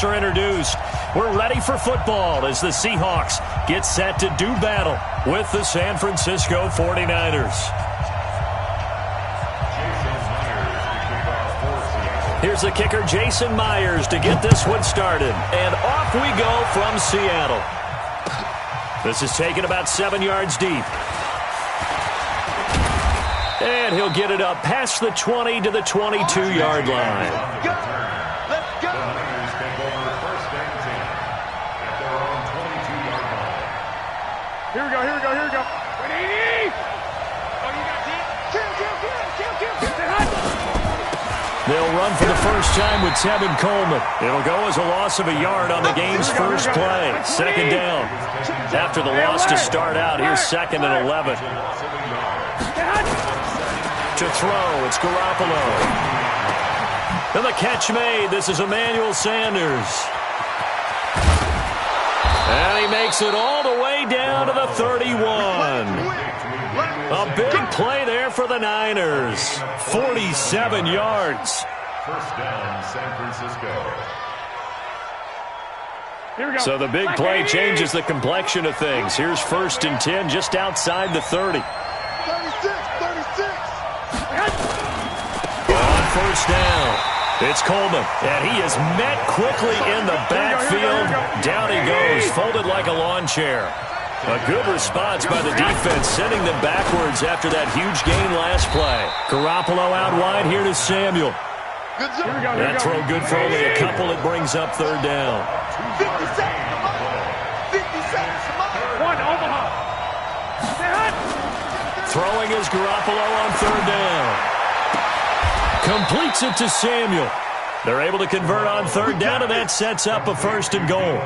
Are introduced. We're ready for football as the Seahawks get set to do battle with the San Francisco 49ers. Here's the kicker, Jason Myers, to get this one started. And off we go from Seattle. This is taken about 7 yards deep. And he'll get it up past the 20 to the 22-yard line. Here we go. 180. Oh, you got kill. They'll run for the first time with Tevin Coleman. It'll go as a loss of a yard on the game's first play. Second down. After the loss to start out, here's 2nd and 11. To throw, it's Garoppolo. And the catch made. This is Emmanuel Sanders. And he makes it all the way down to the 31. A big play there for the Niners. 47 yards. First down, San Francisco. So the big play changes the complexion of things. Here's 1st and 10 just outside the 30. 36. On first down. It's Coleman, and he is met quickly in the backfield. Down he goes, folded like a lawn chair. A good response by the defense, sending them backwards after that huge gain last play. Garoppolo out wide here to Samuel. That throw good for only a couple. It brings up 3rd down. 50 seconds. One, Omaha. Throwing is Garoppolo on 3rd down. Completes it to Samuel. They're able to convert on 3rd down, and that sets up a 1st and goal.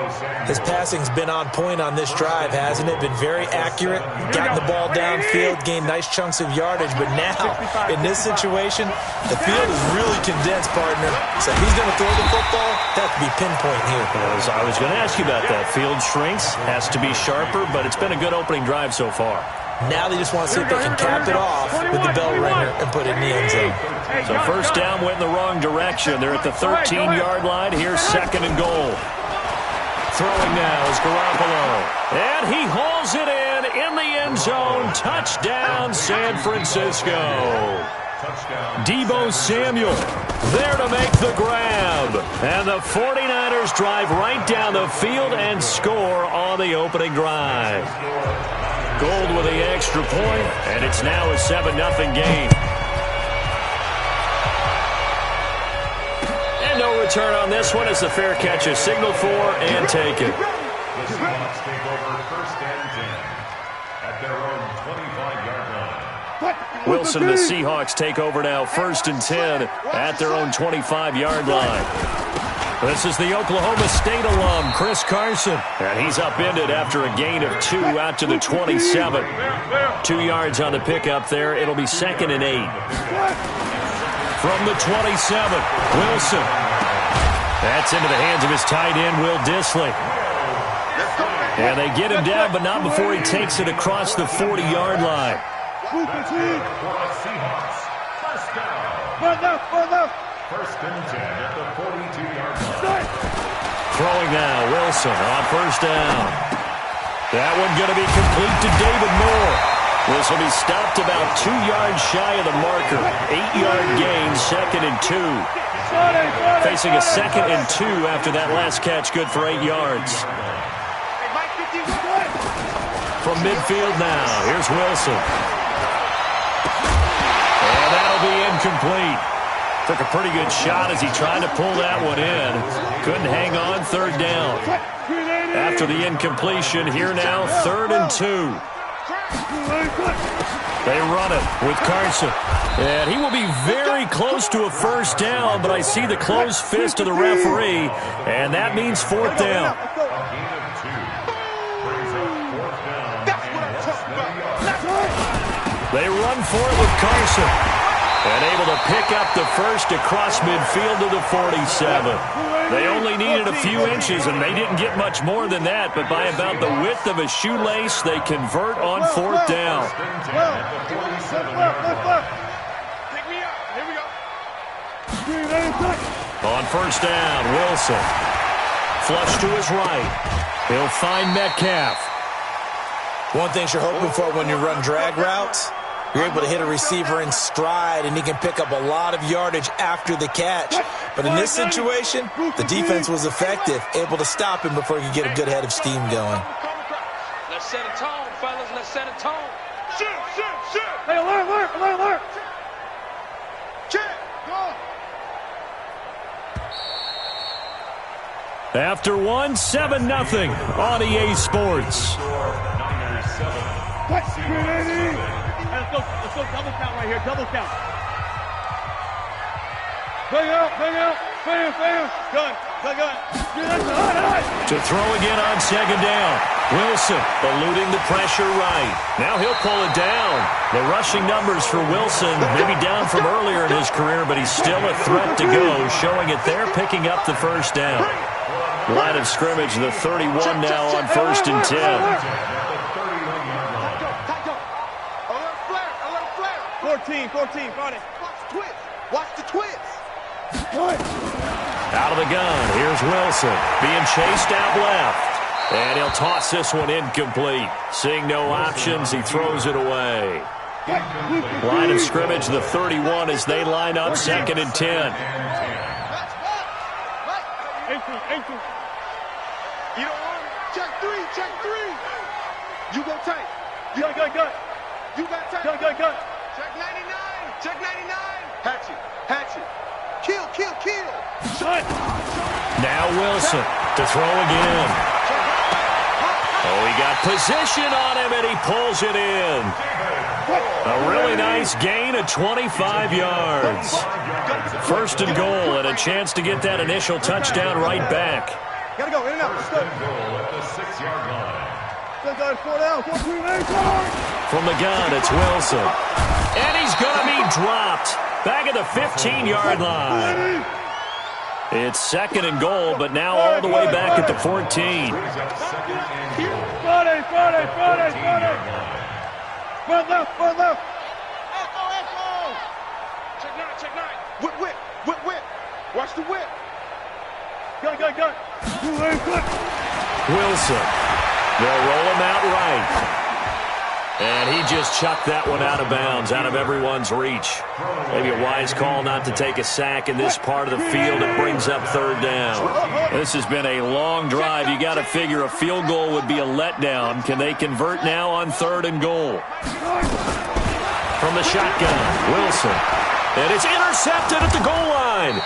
His passing's been on point on this drive, hasn't it? Been very accurate, gotten the ball downfield, gained nice chunks of yardage. But now, in this situation, the field is really condensed, partner. So if he's going to throw the football, that could be pinpoint here. I was going to ask you about that. Field shrinks, has to be sharper, but it's been a good opening drive so far. Now they just want to see if they can cap it off with the bell ringer and put it in the end zone. So first down went in the wrong direction. They're at the 13-yard line. Here's 2nd and goal. Throwing now is Garoppolo. And he hauls it in the end zone. Touchdown, San Francisco. Deebo Samuel there to make the grab. And the 49ers drive right down the field and score on the opening drive. Gold with the extra point, and it's now a 7-0 game. And no return on this one as the fair catch is signaled for and taken. The Seahawks take over 1st and 10 at their own 25-yard line. Wilson, the Seahawks take over now 1st and 10 at their own 25-yard line. This is the Oklahoma State alum, Chris Carson. And he's upended after a gain of 2 out to the 27. 2 yards on the pickup there. It'll be 2nd and 8. From the 27, Wilson. That's into the hands of his tight end, Will Dissly. And they get him down, but not before he takes it across the 40-yard line. First and 10 at the 42-yard line. Throwing now, Wilson on 1st down. That one going to be complete to David Moore. This will be stopped about 2 yards shy of the marker. 8-yard gain, 2nd and 2. Facing a 2nd and 2 after that last catch, good for 8 yards. From midfield now, here's Wilson. And that'll be incomplete. Took a pretty good shot as he tried to pull that one in. Couldn't hang on, 3rd down. After the incompletion, here now, 3rd and 2. They run it with Carson. And he will be very close to a 1st down, but I see the closed fist of the referee, and that means 4th down. They run for it with Carson. And able to pick up the first across midfield to the 47. They only needed a few inches, and they didn't get much more than that. But by about the width of a shoelace, they convert on 4th down. On 1st down, Wilson. Flush to his right. He'll find Metcalf. One thing you're hoping for when you run drag routes, you're able to hit a receiver in stride, and he can pick up a lot of yardage after the catch. But in this situation, the defense was effective, able to stop him before he could get a good head of steam going. Let's set a tone, fellas. Let's set a tone. Shoot, shoot, shoot. Hey, alert, alert, alert, alert. Check. Go. After 7-0 on EA Sports. What? 380. Let's go double count right here, double count. Bring out, bam. Good. To throw again on second down. Wilson eluding the pressure right. Now he'll pull it down. The rushing numbers for Wilson, maybe down from earlier in his career, but he's still a threat to go, showing it there, picking up the first down. Line of scrimmage, the 31 now on 1st and 10. Alert flare. 14, got it. Watch the twist. Out of the gun, here's Wilson, being chased out left. And he'll toss this one incomplete. Seeing no options, he throws it away. Line of scrimmage, the 31 as they line up 2nd and 10. 18. You don't want him. Check three. You go tight. Good. You got tight. Good. Check 99. Hatchet. Kill. Shut. Now Wilson to throw again. Oh, he got position on him, and he pulls it in. A really nice gain of 25 yards. 1st and goal, and a chance to get that initial touchdown right back. Gotta go, in and out. Goal at the 6-yard line. Good, 4 down. From the gun, it's Wilson. And he's going to be dropped. Back at the 15-yard line. It's 2nd and goal, but now all the way back at the 14. Friday. Front left. Echo. Check 9. Whip. Watch the whip. Good. Wilson. They'll roll him out right. And he just chucked that one out of bounds, out of everyone's reach. Maybe a wise call not to take a sack in this part of the field. It brings up 3rd down. This has been a long drive. You got to figure a field goal would be a letdown. Can they convert now on 3rd and goal? From the shotgun, Wilson. And it's intercepted at the goal line.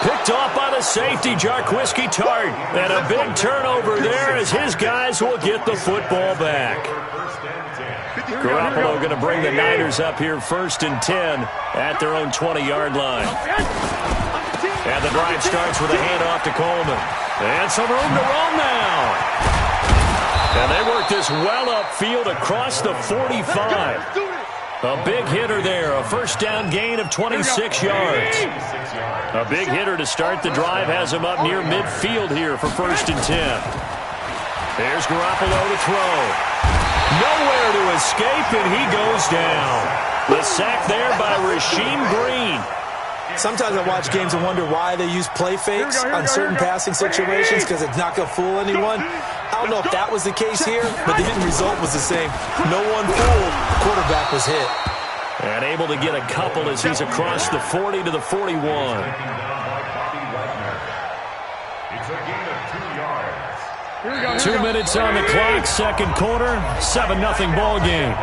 Picked off by the safety, Jarquiski Tart. And a big turnover there as his guys will get the football back. Garoppolo going to bring the Niners up here 1st and 10 at their own 20-yard line. And the drive starts with a handoff to Coleman. And some room to roam now. And they work this well upfield across the 45. A big hitter there, a 1st down gain of 26 yards. A big hitter to start the drive has him up near midfield here for 1st and 10. There's Garoppolo to throw. Nowhere to escape, and he goes down. The sack there by Rasheem Green. Sometimes I watch games and wonder why they use play fakes on certain passing situations because it's not going to fool anyone. I don't know if that was the case here, but the end result was the same. No one fooled. The quarterback was hit. And able to get a couple as he's across the 40 to the 41. It's a gain of 2 yards. 2 minutes on the clock, 2nd quarter, 7-0 ball game.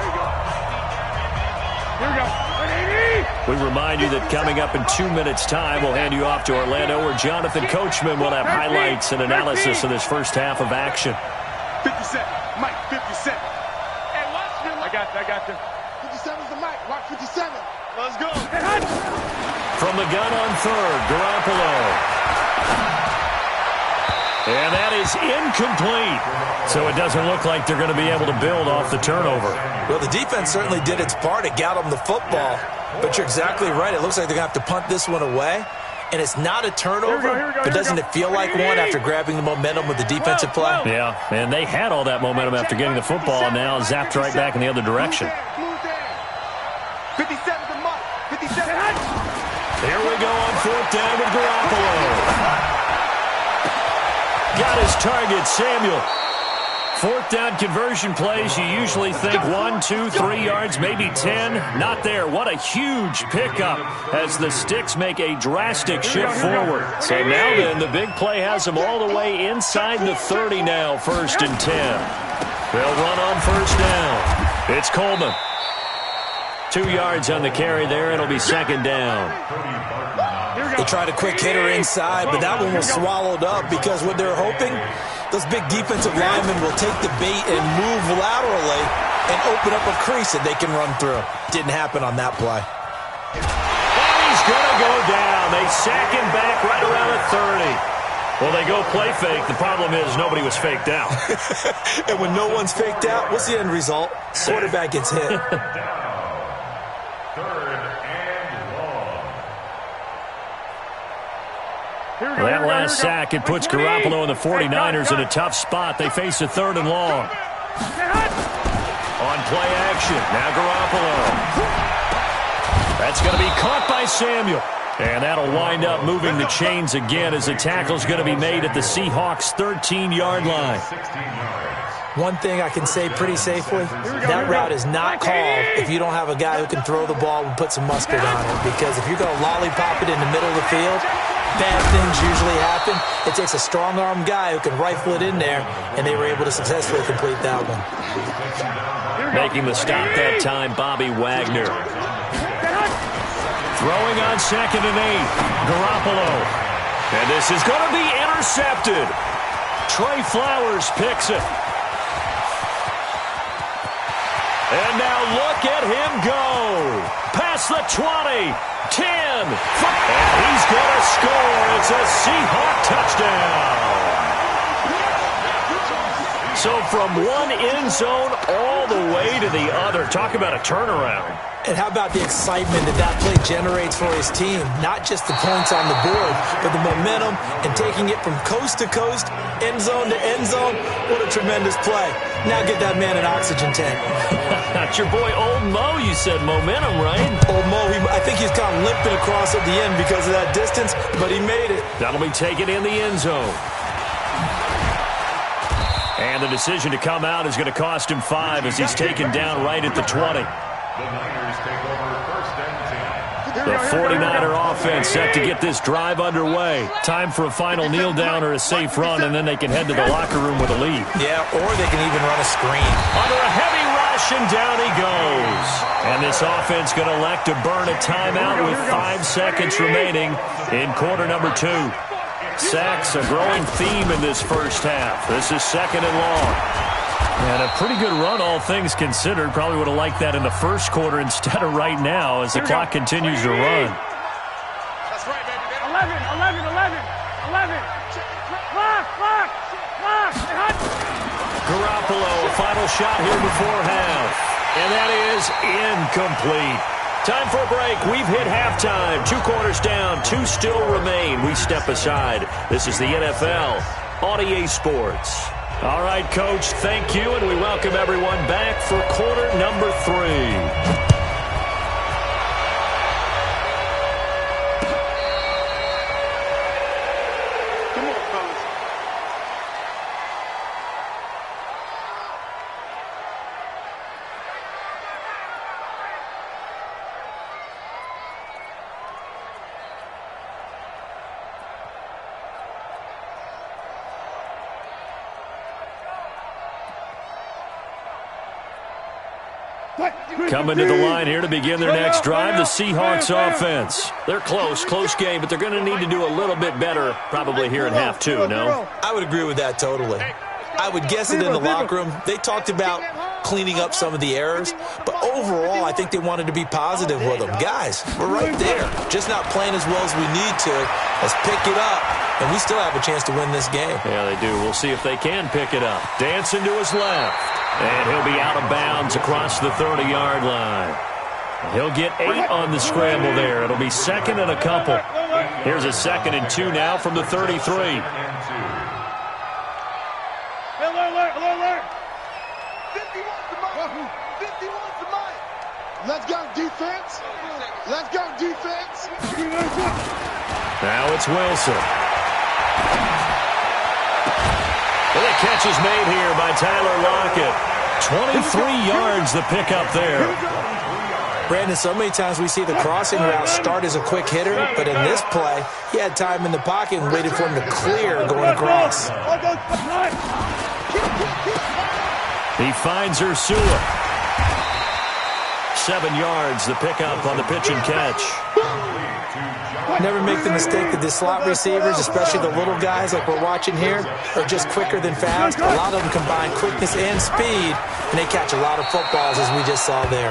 We remind you that coming up in 2 minutes' time, we'll hand you off to Orlando, where Jonathan Coachman will have highlights and analysis of this first half of action. 50 cent. Mike, 50 cent. Hey, watch him. I got you. 57's the mic. Watch 57. Let's go. From the gun on 3rd, Garoppolo. And that is incomplete. So it doesn't look like they're going to be able to build off the turnover. Well, the defense certainly did its part to got them the football. But you're exactly right. It looks like they're going to have to punt this one away. And it's not a turnover, but doesn't it feel like one after grabbing the momentum with the defensive play? Yeah, and they had all that momentum after getting the football, and now zapped right back in the other direction. 57's the mic. 57. Here we go on 4th down with Garoppolo. Got his target, Samuel. Fourth down conversion plays, you usually think 1, 2, 3 yards, maybe 10. Not there. What a huge pickup as the Sticks make a drastic shift forward. So now then, the big play has them all the way inside the 30 now, 1st and 10. They'll run on 1st down. It's Coleman. 2 yards on the carry there. It'll be 2nd down. They tried a quick hitter inside, but that one was swallowed up because what they're hoping, those big defensive linemen will take the bait and move laterally and open up a crease that they can run through. Didn't happen on that play. And he's going to go down. They sack him back right around the 30. Well, they go play fake. The problem is nobody was faked out. And when no one's faked out, what's the end result? Quarterback gets hit. Well, that last sack, it puts Garoppolo and the 49ers in a tough spot. They face a 3rd and long. On play action, now Garoppolo. That's going to be caught by Samuel. And that'll wind up moving the chains again as the tackle's going to be made at the Seahawks' 13-yard line. One thing I can say pretty safely, that route is not called if you don't have a guy who can throw the ball and put some mustard on it. Because if you're going to lollipop it in the middle of the field, bad things usually happen. It takes a strong-arm guy who can rifle it in there, and they were able to successfully complete that one. Making the stop that time, Bobby Wagner. Throwing on 2nd and 8, Garoppolo. And this is going to be intercepted. Trey Flowers picks it. And now look at him go. Past the 20, 10, and he's going to score. It's a Seahawk touchdown. So from one end zone all the way to the other. Talk about a turnaround. And how about the excitement that play generates for his team? Not just the points on the board, but the momentum and taking it from coast to coast, end zone to end zone. What a tremendous play. Now get that man an oxygen tank. That's your boy Old Mo, you said. Momentum, right? Old Mo, I think he's kind of limping across at the end because of that distance, but he made it. That'll be taken in the end zone. And the decision to come out is going to cost him 5 as he's taken down right at the 20. The Niners take over 1st and 10. The 49er offense set to get this drive underway. Time for a final kneel down or a safe run, and then they can head to the locker room with a lead. Yeah, or they can even run a screen. Under a heavy rush, and down he goes. And this offense going to elect to burn a timeout with 5 seconds remaining in quarter number 2. Sacks, a growing theme in this first half. This is 2nd and long. And a pretty good run, all things considered. Probably would have liked that in the first quarter instead of right now as the clock continues to run. That's right, baby. 11. Clock. Garoppolo, final shot here before half. And that is incomplete. Time for a break. We've hit halftime. 2 quarters down, 2 still remain. We step aside. This is the NFL on EA Sports. All right, Coach, thank you, and we welcome everyone back for quarter number 3. Coming to the line here to begin their next drive, the Seahawks offense. They're close game, but they're going to need to do a little bit better probably here in half 2, no? I would agree with that totally. I would guess it in the locker room. They talked about cleaning up some of the errors, but overall, I think they wanted to be positive with them. Guys, we're right there. Just not playing as well as we need to. Let's pick it up, and we still have a chance to win this game. Yeah, they do. We'll see if they can pick it up. Dancing to his left. And he'll be out of bounds across the 30-yard line. He'll get 8 on the scramble there. It'll be 2nd and a couple. Here's a 2nd and 2 now from the 33. Alert. Let's go, defense. Now it's Wilson. And the catch is made here by Tyler Lockett. 23 yards the pickup there. Brandon, so many times we see the crossing route start as a quick hitter, but in this play, he had time in the pocket and waited for him to clear going across. He finds Ursula. 7 yards the pickup on the pitch and catch. Never make the mistake that the slot receivers, especially the little guys like we're watching here, are just quicker than fast. A lot of them combine quickness and speed, and they catch a lot of footballs, as we just saw there.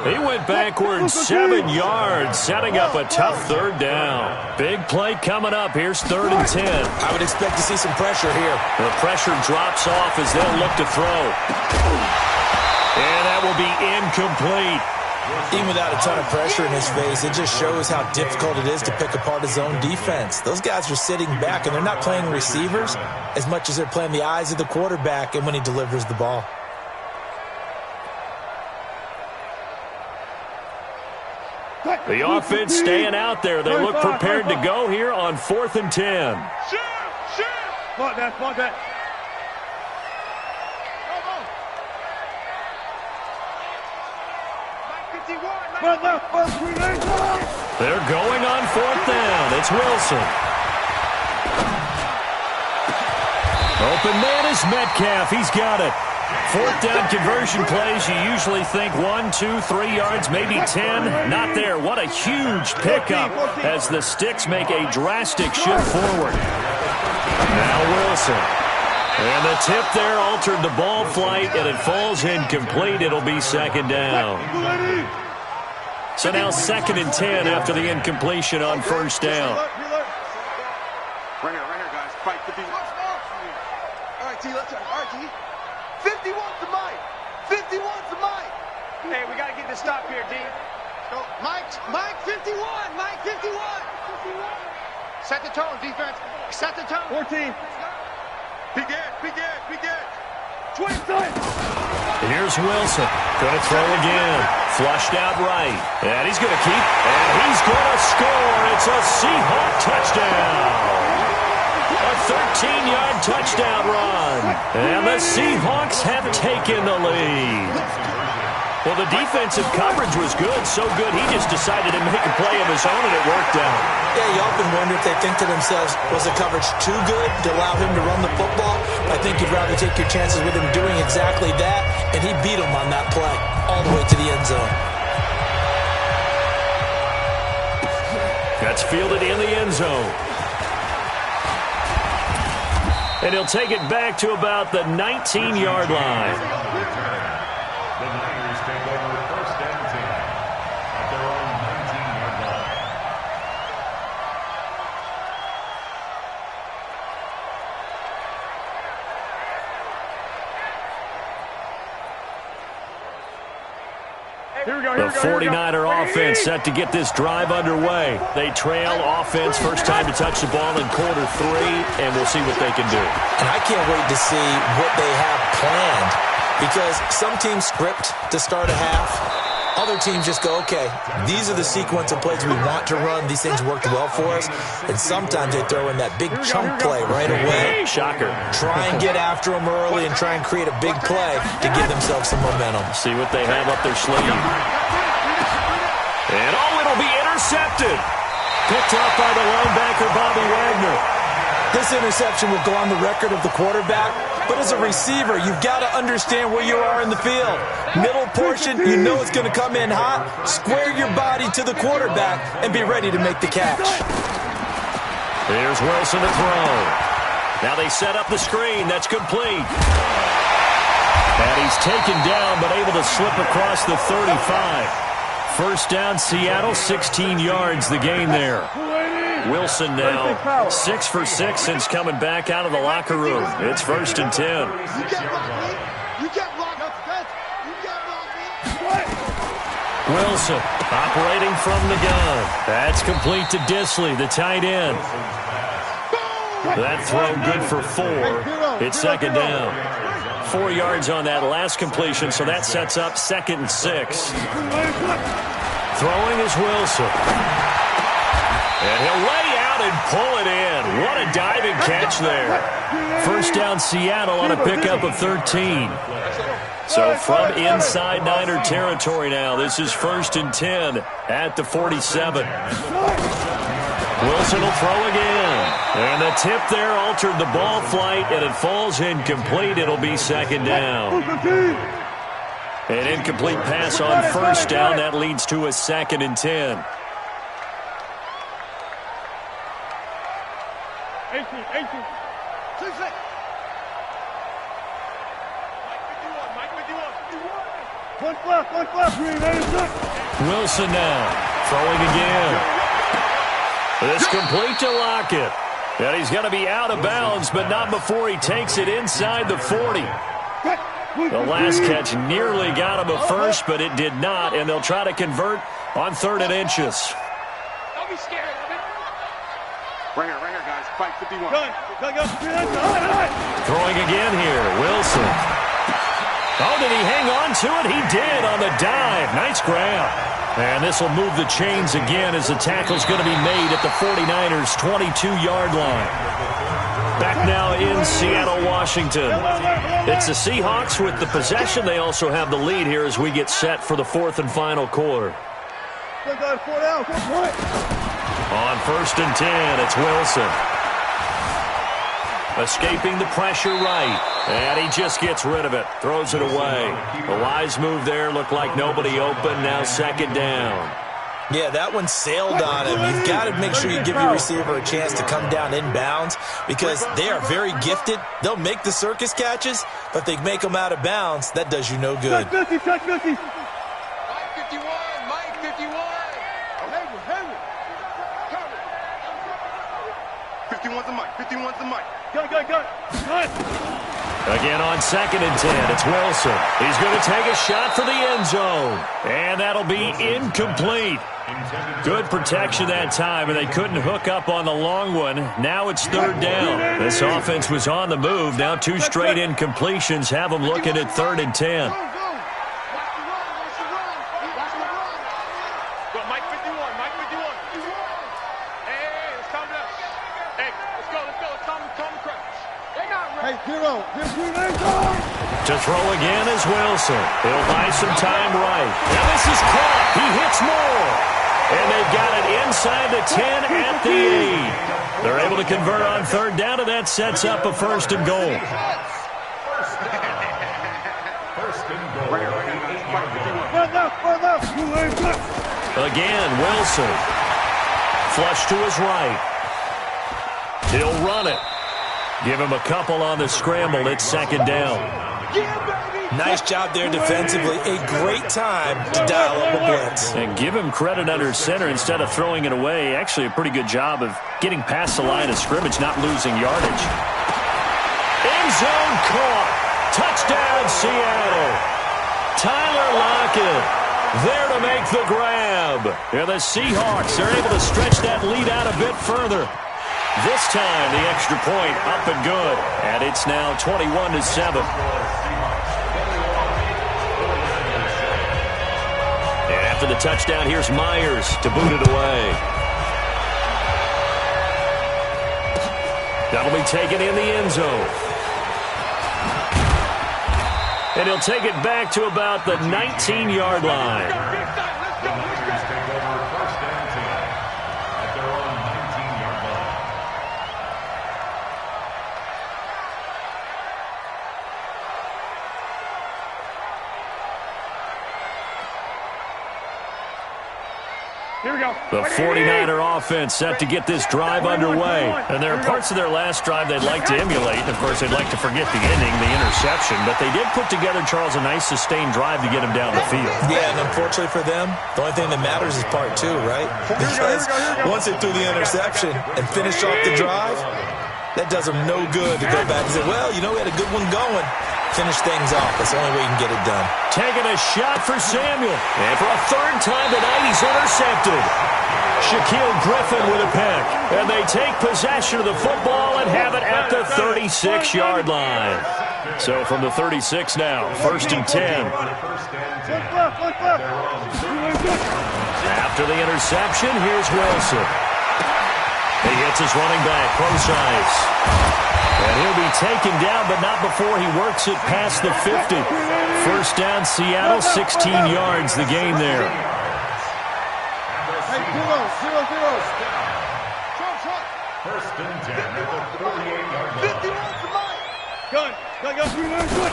He went backwards 7 yards, setting up a tough third down. Big play coming up. Here's 3rd and 10. I would expect to see some pressure here. The pressure drops off as they'll look to throw. And that will be incomplete. Even without a ton of pressure in his face, it just shows how difficult it is to pick apart his own defense. Those guys are sitting back, and they're not playing receivers as much as they're playing the eyes of the quarterback and when he delivers the ball. The offense staying out there. They look prepared to go here on 4th and 10. Spot that, spot that. They're going on 4th down. It's Wilson. Open man is Metcalf. He's got it. 4th down conversion plays, you usually think 1, 2, 3 yards, maybe 10. Not there. What a huge pickup as the Sticks make a drastic shift forward. Now Wilson. And the tip there altered the ball flight, and it falls incomplete. It'll be 2nd down. So now 2nd and 10 after the incompletion on 1st down. Right here, guys. Fight the beat. All right, T, let's go. All right, T. 51's the mic. 51's the mic. Hey, we got to get this stop here, D. Go. Mike 51. Mike 51. Set the tone, defense. Set the tone. 14. Begin. 20 seconds. Here's Wilson. Going to throw again. Flushed out right. And he's going to keep. And he's going to score. It's a Seahawk touchdown. A 13-yard touchdown run. And the Seahawks have taken the lead. Well, the defensive coverage was good, so good he just decided to make a play of his own, and it worked out. Yeah, you often wonder if they think to themselves, was the coverage too good to allow him to run the football? I think you'd rather take your chances with him doing exactly that, and he beat him on that play all the way to the end zone. That's fielded in the end zone. And he'll take it back to about the 19-yard line. The Niners take over 1st and 10 at their own 19-yard line. The 49er offense set to get this drive underway. They trail offense first time to touch the ball in quarter 3, and we'll see what they can do. And I can't wait to see what they have planned, because some teams script to start a half. Other teams just go, okay, these are the sequence of plays we want to run. These things worked well for us. And sometimes they throw in that big chunk play right away. Shocker. Try and get after them early and try and create a big play to give themselves some momentum. See what they have up their sleeve. And it'll be intercepted. Picked up by the linebacker, Bobby Wagner. This interception will go on the record of the quarterback, but as a receiver, you've got to understand where you are in the field. Middle portion, you know it's going to come in hot. Square your body to the quarterback and be ready to make the catch. Here's Wilson to throw. Now they set up the screen. That's complete. And he's taken down, but able to slip across the 35. First down, Seattle, 16 yards the gain there. Wilson now 6 for 6 since coming back out of the locker room. It's 1st and 10. You can't block me. You can't block us. You can't block me. Wilson operating from the gun. That's complete to Disley, the tight end. That throw good for 4. It's 2nd down. 4 yards on that last completion, so that sets up 2nd and 6. Throwing is Wilson. And he'll lay out and pull it in. What a diving catch there. First down Seattle on a pickup of 13. So from inside Niner territory now, this is 1st and 10 at the 47. Wilson will throw again. And the tip there altered the ball flight, and it falls incomplete. It'll be 2nd down. An incomplete pass on 1st down. That leads to a 2nd and 10. 18. 2-6. One left, Green, 86. Wilson now, throwing again. This complete to Lockett. And he's going to be out of bounds, but not before he takes it inside the 40. The last catch nearly got him a first, but it did not, and they'll try to convert on 3rd and inches. Don't be scared of it. Right here, guys. Fight 51. Gun. Throwing again here, Wilson. Oh, did he hang on to it? He did on the dive. Nice grab. And this will move the chains again as the tackle's going to be made at the 49ers' 22-yard line. Back now in Seattle, Washington. It's the Seahawks with the possession. They also have the lead here as we get set for the 4th and final quarter. On 1st and 10, it's Wilson. Escaping the pressure right. And he just gets rid of it. Throws it away. A wise move there. Looked like nobody open. Now 2nd down. Yeah, that one sailed on him. You've got to make sure you give your receiver a chance to come down inbounds because they are very gifted. They'll make the circus catches, but if they make them out of bounds, that does you no good. Check 50. Mike 51. 51's the Mike. 51's the Mike. Gun. Again on 2nd and 10, it's Wilson. He's going to take a shot for the end zone. And that'll be incomplete. Good protection that time, and they couldn't hook up on the long one. Now it's 3rd down. This offense was on the move. Now 2 straight incompletions have them looking at 3rd and 10. Go, Mike 51. Hey, let's calm down. Hey, let's go. Let's calm the crowd. They're not ready. Hey, Hero. To throw again is Wilson. He'll buy some time right. Now this is caught. He hits more. And they've got it inside the 10 at the 8. They're able to convert on 3rd down, and that sets up a 1st and goal. Again, Wilson. Flush to his right. He'll run it. Give him a couple on the scramble. It's 2nd down. Nice job there defensively. A great time to dial up a blitz. And give him credit under center instead of throwing it away. Actually, a pretty good job of getting past the line of scrimmage, not losing yardage. End zone caught. Touchdown, Seattle. Tyler Lockett there to make the grab. And the Seahawks are able to stretch that lead out a bit further. This time, the extra point up and good. And it's now 21-7. And after the touchdown, here's Myers to boot it away. That'll be taken in the end zone. And he'll take it back to about the 19-yard line. Here we go. The 49er offense set to get this drive underway. And there are parts of their last drive they'd like to emulate. Of course, they'd like to forget the ending, the interception. But they did put together, Charles, a nice sustained drive to get him down the field. Yeah, and unfortunately for them, the only thing that matters is part 2, right? Because once they threw the interception and finished off the drive, that does them no good to go back and say, well, you know, we had a good one going. Finish things off. That's the only way you can get it done. Taking a shot for Samuel. And for a 3rd time tonight, he's intercepted. Shaquille Griffin with a pick. And they take possession of the football and have it at the 36-yard line. So from the 36 now, 1st and 10. After the interception, here's Wilson. He hits his running back, close ice. And he'll be taken down, but not before he works it past the 50. First down, Seattle, 16 yards the gain there. Hey, 0-0. First and 10 at the 48-yard line. 51 to Mike. Gun. 3 minutes, good.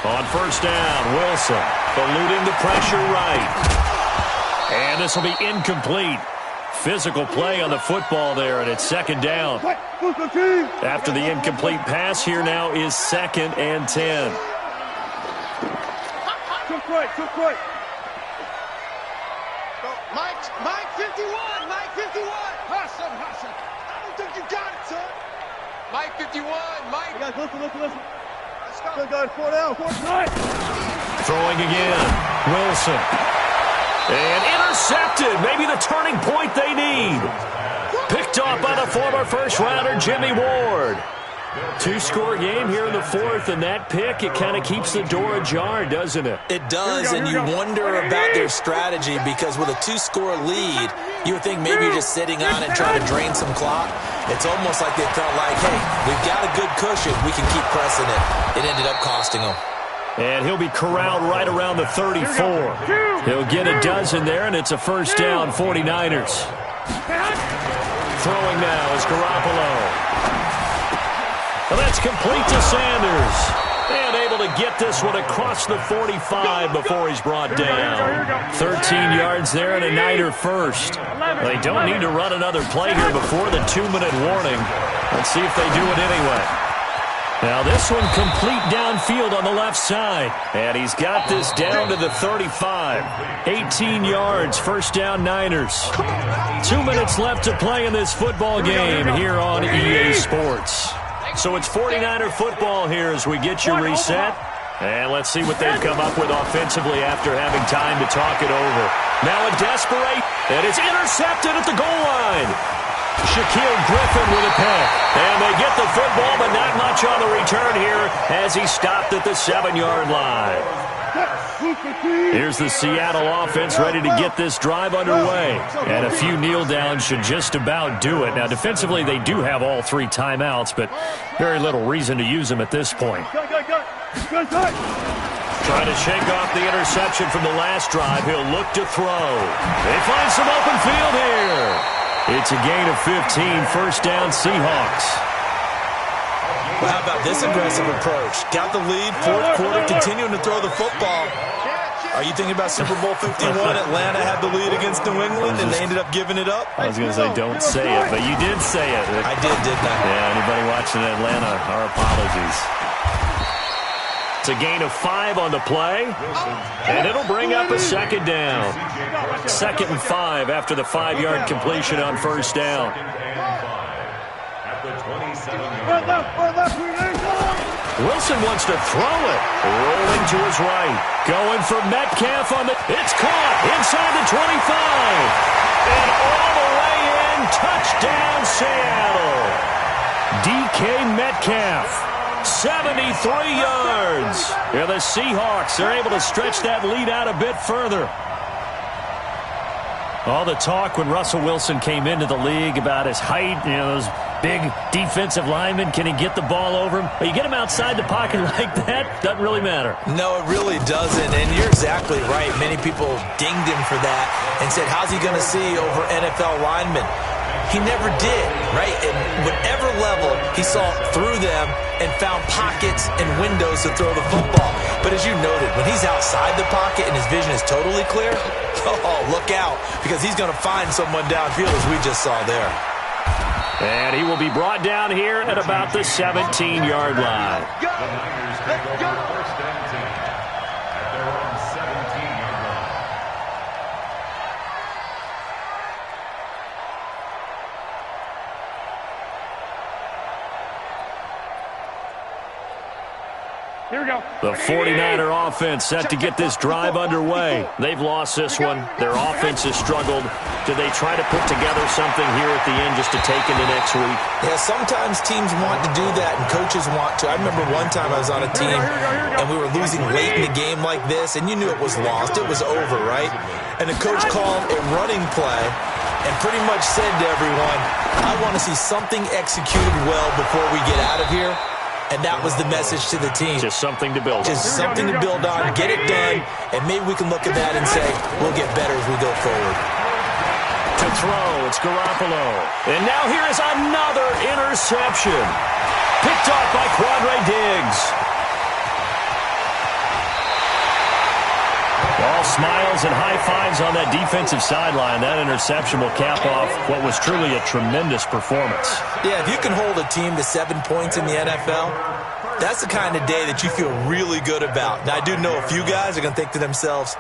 On first down, Wilson eluding the pressure right. And this will be incomplete. Physical play on the football there, and it's second down. After the incomplete pass, here now is 2nd and 10. Took right. Mike 51. Mike 51. Hassan. I don't think you got it, son. Mike 51. Mike. Hey guys, listen. Let's go. Good guys, 4 down. 4 tonight. Throwing again, Wilson. And intercepted. Maybe the turning point they need. Picked off by the former first-rounder, Jimmy Ward. 2-score game here in the 4th, and that pick, it kind of keeps the door ajar, doesn't it? It does, and you wonder about their strategy because with a 2-score lead, you would think maybe you're just sitting on it and trying to drain some clock. It's almost like they felt like, hey, we've got a good cushion. We can keep pressing it. It ended up costing them. And he'll be corralled right around the 34. He'll get a dozen there, and it's a first down, 49ers. Throwing now is Garoppolo. And that's complete to Sanders. And able to get this one across the 45 before he's brought down. 13 yards there and a Niner first. They don't need to run another play here before the 2-minute warning. Let's see if they do it anyway. Now this one complete downfield on the left side. And he's got this down to the 35. 18 yards, first down Niners. 2 minutes left to play in this football game here on EA Sports. So it's 49er football here as we get you reset. And let's see what they've come up with offensively after having time to talk it over. Now a desperate, and it's intercepted at the goal line. Shaquille Griffin with a pick. And they get the football, but not much on the return here as he stopped at the 7-yard line. Here's the Seattle offense ready to get this drive underway. And a few kneel downs should just about do it. Now, defensively, they do have all 3 timeouts, but very little reason to use them at this point. Good. Trying to shake off the interception from the last drive. He'll look to throw. They find some open field here. It's a gain of 15, first down Seahawks. Well, how about this aggressive approach? Got the lead, 4th quarter, continuing to throw the football. Are you thinking about Super Bowl 51? Atlanta had the lead against New England, and they ended up giving it up? I was going to say, don't say it, but you did say it. I did, didn't I? Yeah, anybody watching Atlanta, our apologies. It's a gain of 5 on the play, and it'll bring up a second down. 2nd and 5 after the 5-yard completion on first down. Wilson wants to throw it. Rolling to his right. Going for Metcalf on the... It's caught inside the 25. And all the way in. Touchdown, Seattle. DK Metcalf. 73 yards. Yeah, the Seahawks are able to stretch that lead out a bit further. All the talk when Russell Wilson came into the league about his height, you know, those big defensive linemen, can he get the ball over him? But you get him outside the pocket like that, doesn't really matter. No, it really doesn't, and you're exactly right. Many people dinged him for that and said, how's he going to see over NFL linemen? He never did, right? At whatever level, he saw through them and found pockets and windows to throw the football. But as you noted, when he's outside the pocket and his vision is totally clear, oh, look out, because he's going to find someone downfield, as we just saw there. And he will be brought down here at about the 17-yard line. Let's go. First and 10 at their own 17-yard line. Here we go. The 49er offense set to get this drive underway. They've lost this one. Their offense has struggled. Do they try to put together something here at the end just to take into next week? Yeah, sometimes teams want to do that and coaches want to. I remember one time I was on a team and we were losing late in the game like this, and you knew it was lost. It was over, right? And the coach called a running play and pretty much said to everyone, I want to see something executed well before we get out of here. And that was the message to the team. Just something to build on. Just something to build on, get it done, and maybe we can look at that and say, we'll get better as we go forward. To throw, it's Garoppolo. And now here is another interception. Picked off by Quandre Diggs. All smiles and high fives on that defensive sideline. That interception will cap off what was truly a tremendous performance. Yeah, if you can hold a team to 7 points in the NFL, that's the kind of day that you feel really good about. Now, I do know a few guys are going to think to themselves,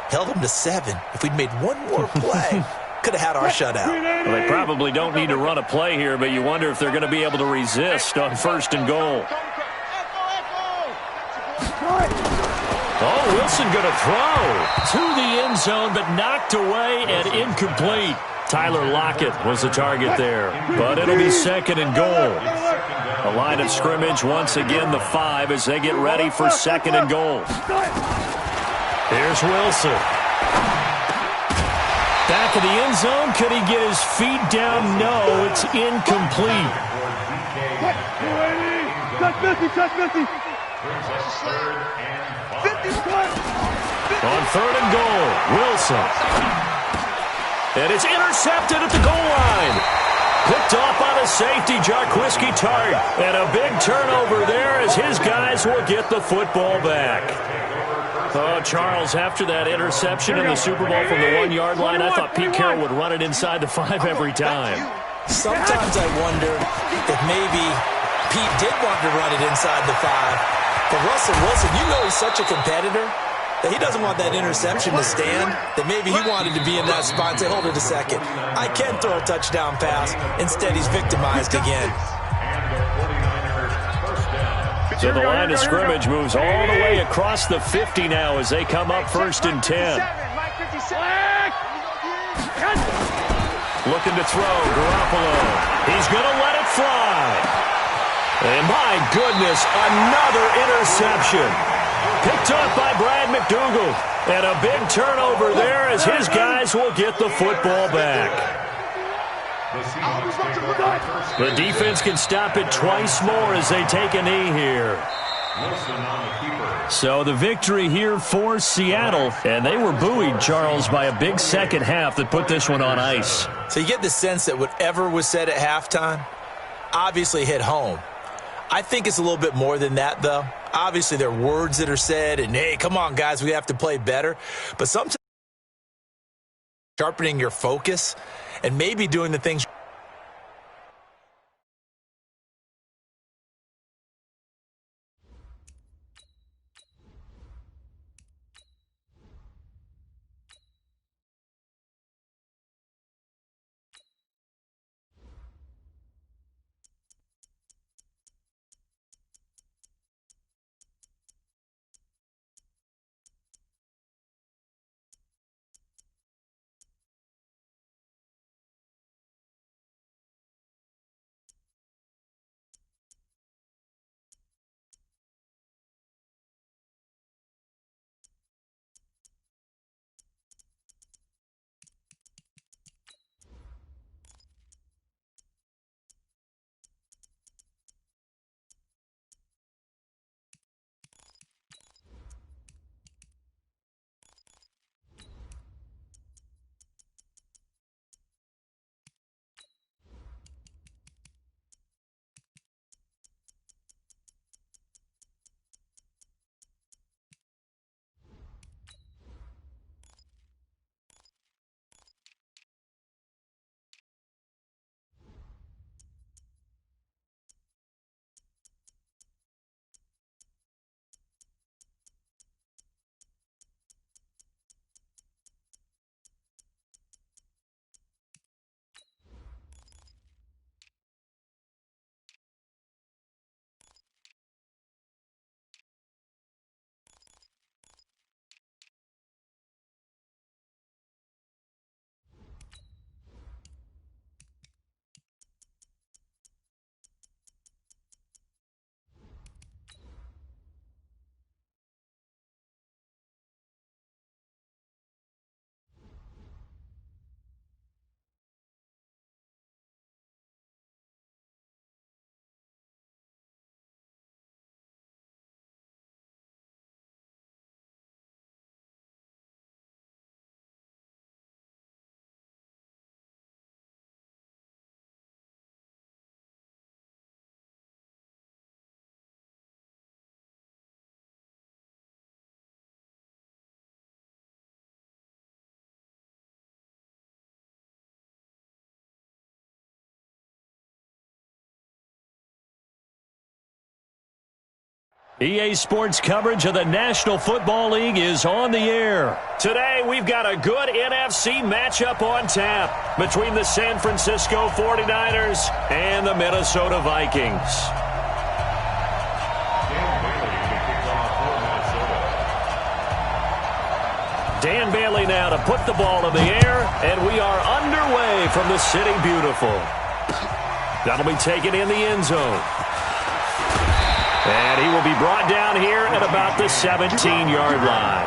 held them to 7. If we'd made one more play, could have had our shutout. Well, they probably don't need to run a play here, but you wonder if they're going to be able to resist on 1st and goal. Oh, Wilson going to throw to the end zone, but knocked away and incomplete. Tyler Lockett was the target there, but it'll be 2nd and goal. The line of scrimmage, once again, the 5 as they get ready for 2nd and goal. Here's Wilson. Back of the end zone. Could he get his feet down? No, it's incomplete. Touch 50. On 3rd and goal, Wilson. And it's intercepted at the goal line. Picked off by the safety, Jarquiski Tart. And a big turnover there as his guys will get the football back. Oh, Charles, after that interception in the Super Bowl from the 1-yard line, I thought Pete Carroll would run it inside the 5 every time. Sometimes I wonder if maybe Pete did want to run it inside the 5. But Russell Wilson, you know he's such a competitor that he doesn't want that interception to stand, that maybe he wanted to be in that spot and say, hold it a second. I can throw a touchdown pass. Instead, he's victimized again. So the line of scrimmage moves all the way across the 50 now as they come up 1st and 10. Looking to throw, Garoppolo. He's going to let it fly. And my goodness, another interception. Picked off by Brad McDougald. And a big turnover there as his guys will get the football back. The defense can stop it twice more as they take a knee here. So the victory here for Seattle. And they were buoyed, Charles, by a big second half that put this one on ice. So you get the sense that whatever was said at halftime obviously hit home. I think it's a little bit more than that, though. Obviously, there are words that are said, and, hey, come on, guys, we have to play better. But sometimes sharpening your focus and maybe doing the things EA Sports coverage of the National Football League is on the air. Today, we've got a good NFC matchup on tap between the San Francisco 49ers and the Minnesota Vikings. Dan Bailey now to put the ball in the air, and we are underway from the City Beautiful. That'll be taken in the end zone. And he will be brought down here at about the 17-yard line.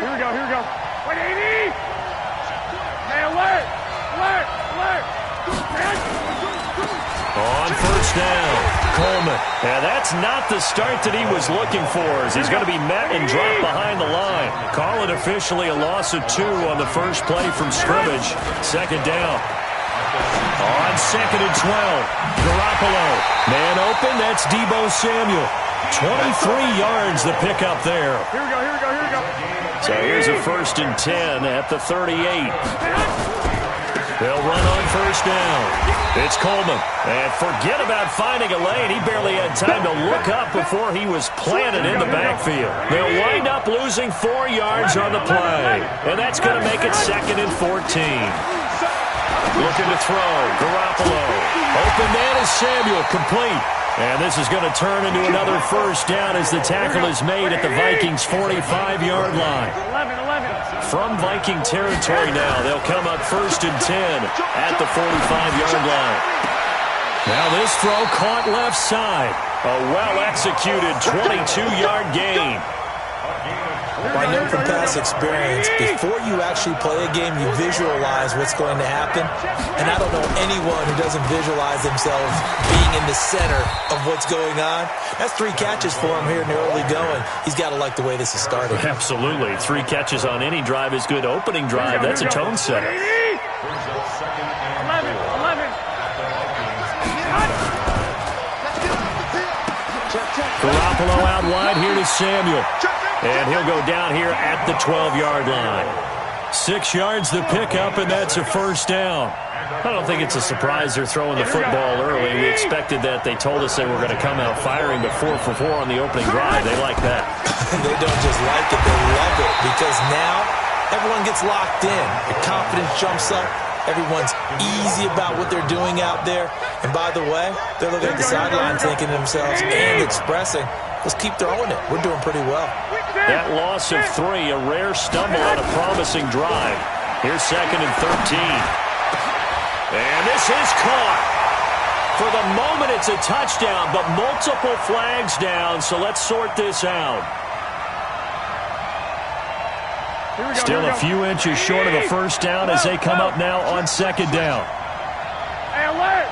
Here we go. 180! Hey, alert! On first down, Coleman. And that's not the start that he was looking for, as he's going to be met and dropped behind the line. Call it officially a loss of 2 on the first play from scrimmage. Second down. On second and 12, Garoppolo. Man open, that's Deebo Samuel. 23 yards the pickup there. Here we go. So here's a first and 10 at the 38. They'll run on first down. It's Coleman. And forget about finding a lane. He barely had time to look up before he was planted in the backfield. They'll wind up losing 4 yards on the play. And that's going to make it second and 14. Looking to throw. Garoppolo. Open man is Samuel. Complete. And this is going to turn into another first down as the tackle is made at the Vikings' 45-yard line. From Viking territory now, they'll come up first and 10 at the 45-yard line. Now this throw caught left side. A well-executed 22-yard gain. I know from past experience, before you actually play a game, you visualize what's going to happen. And I don't know anyone who doesn't visualize themselves being in the center of what's going on. That's 3 catches for him here in the early going. He's got to like the way this is starting. Absolutely. 3 catches on any drive is good. Opening drive, that's a tone setter. 11. Garoppolo out wide here to Samuel. And he'll go down here at the 12-yard line. 6 yards the pickup, and that's a first down. I don't think it's a surprise they're throwing the football early. We expected that. They told us they were going to come out firing, but 4 for 4 on the opening drive. They like that. They don't just like it, they love it, because now everyone gets locked in. The confidence jumps up. Everyone's easy about what they're doing out there. And by the way, they're looking at the sideline thinking to themselves and expressing, let's keep throwing it. We're doing pretty well. That loss of 3, a rare stumble on a promising drive. Here's second and 13. And this is caught. For the moment, it's a touchdown, but multiple flags down, so let's sort this out. Still a few inches short of a first down as they come up now on second down. Hey, alert!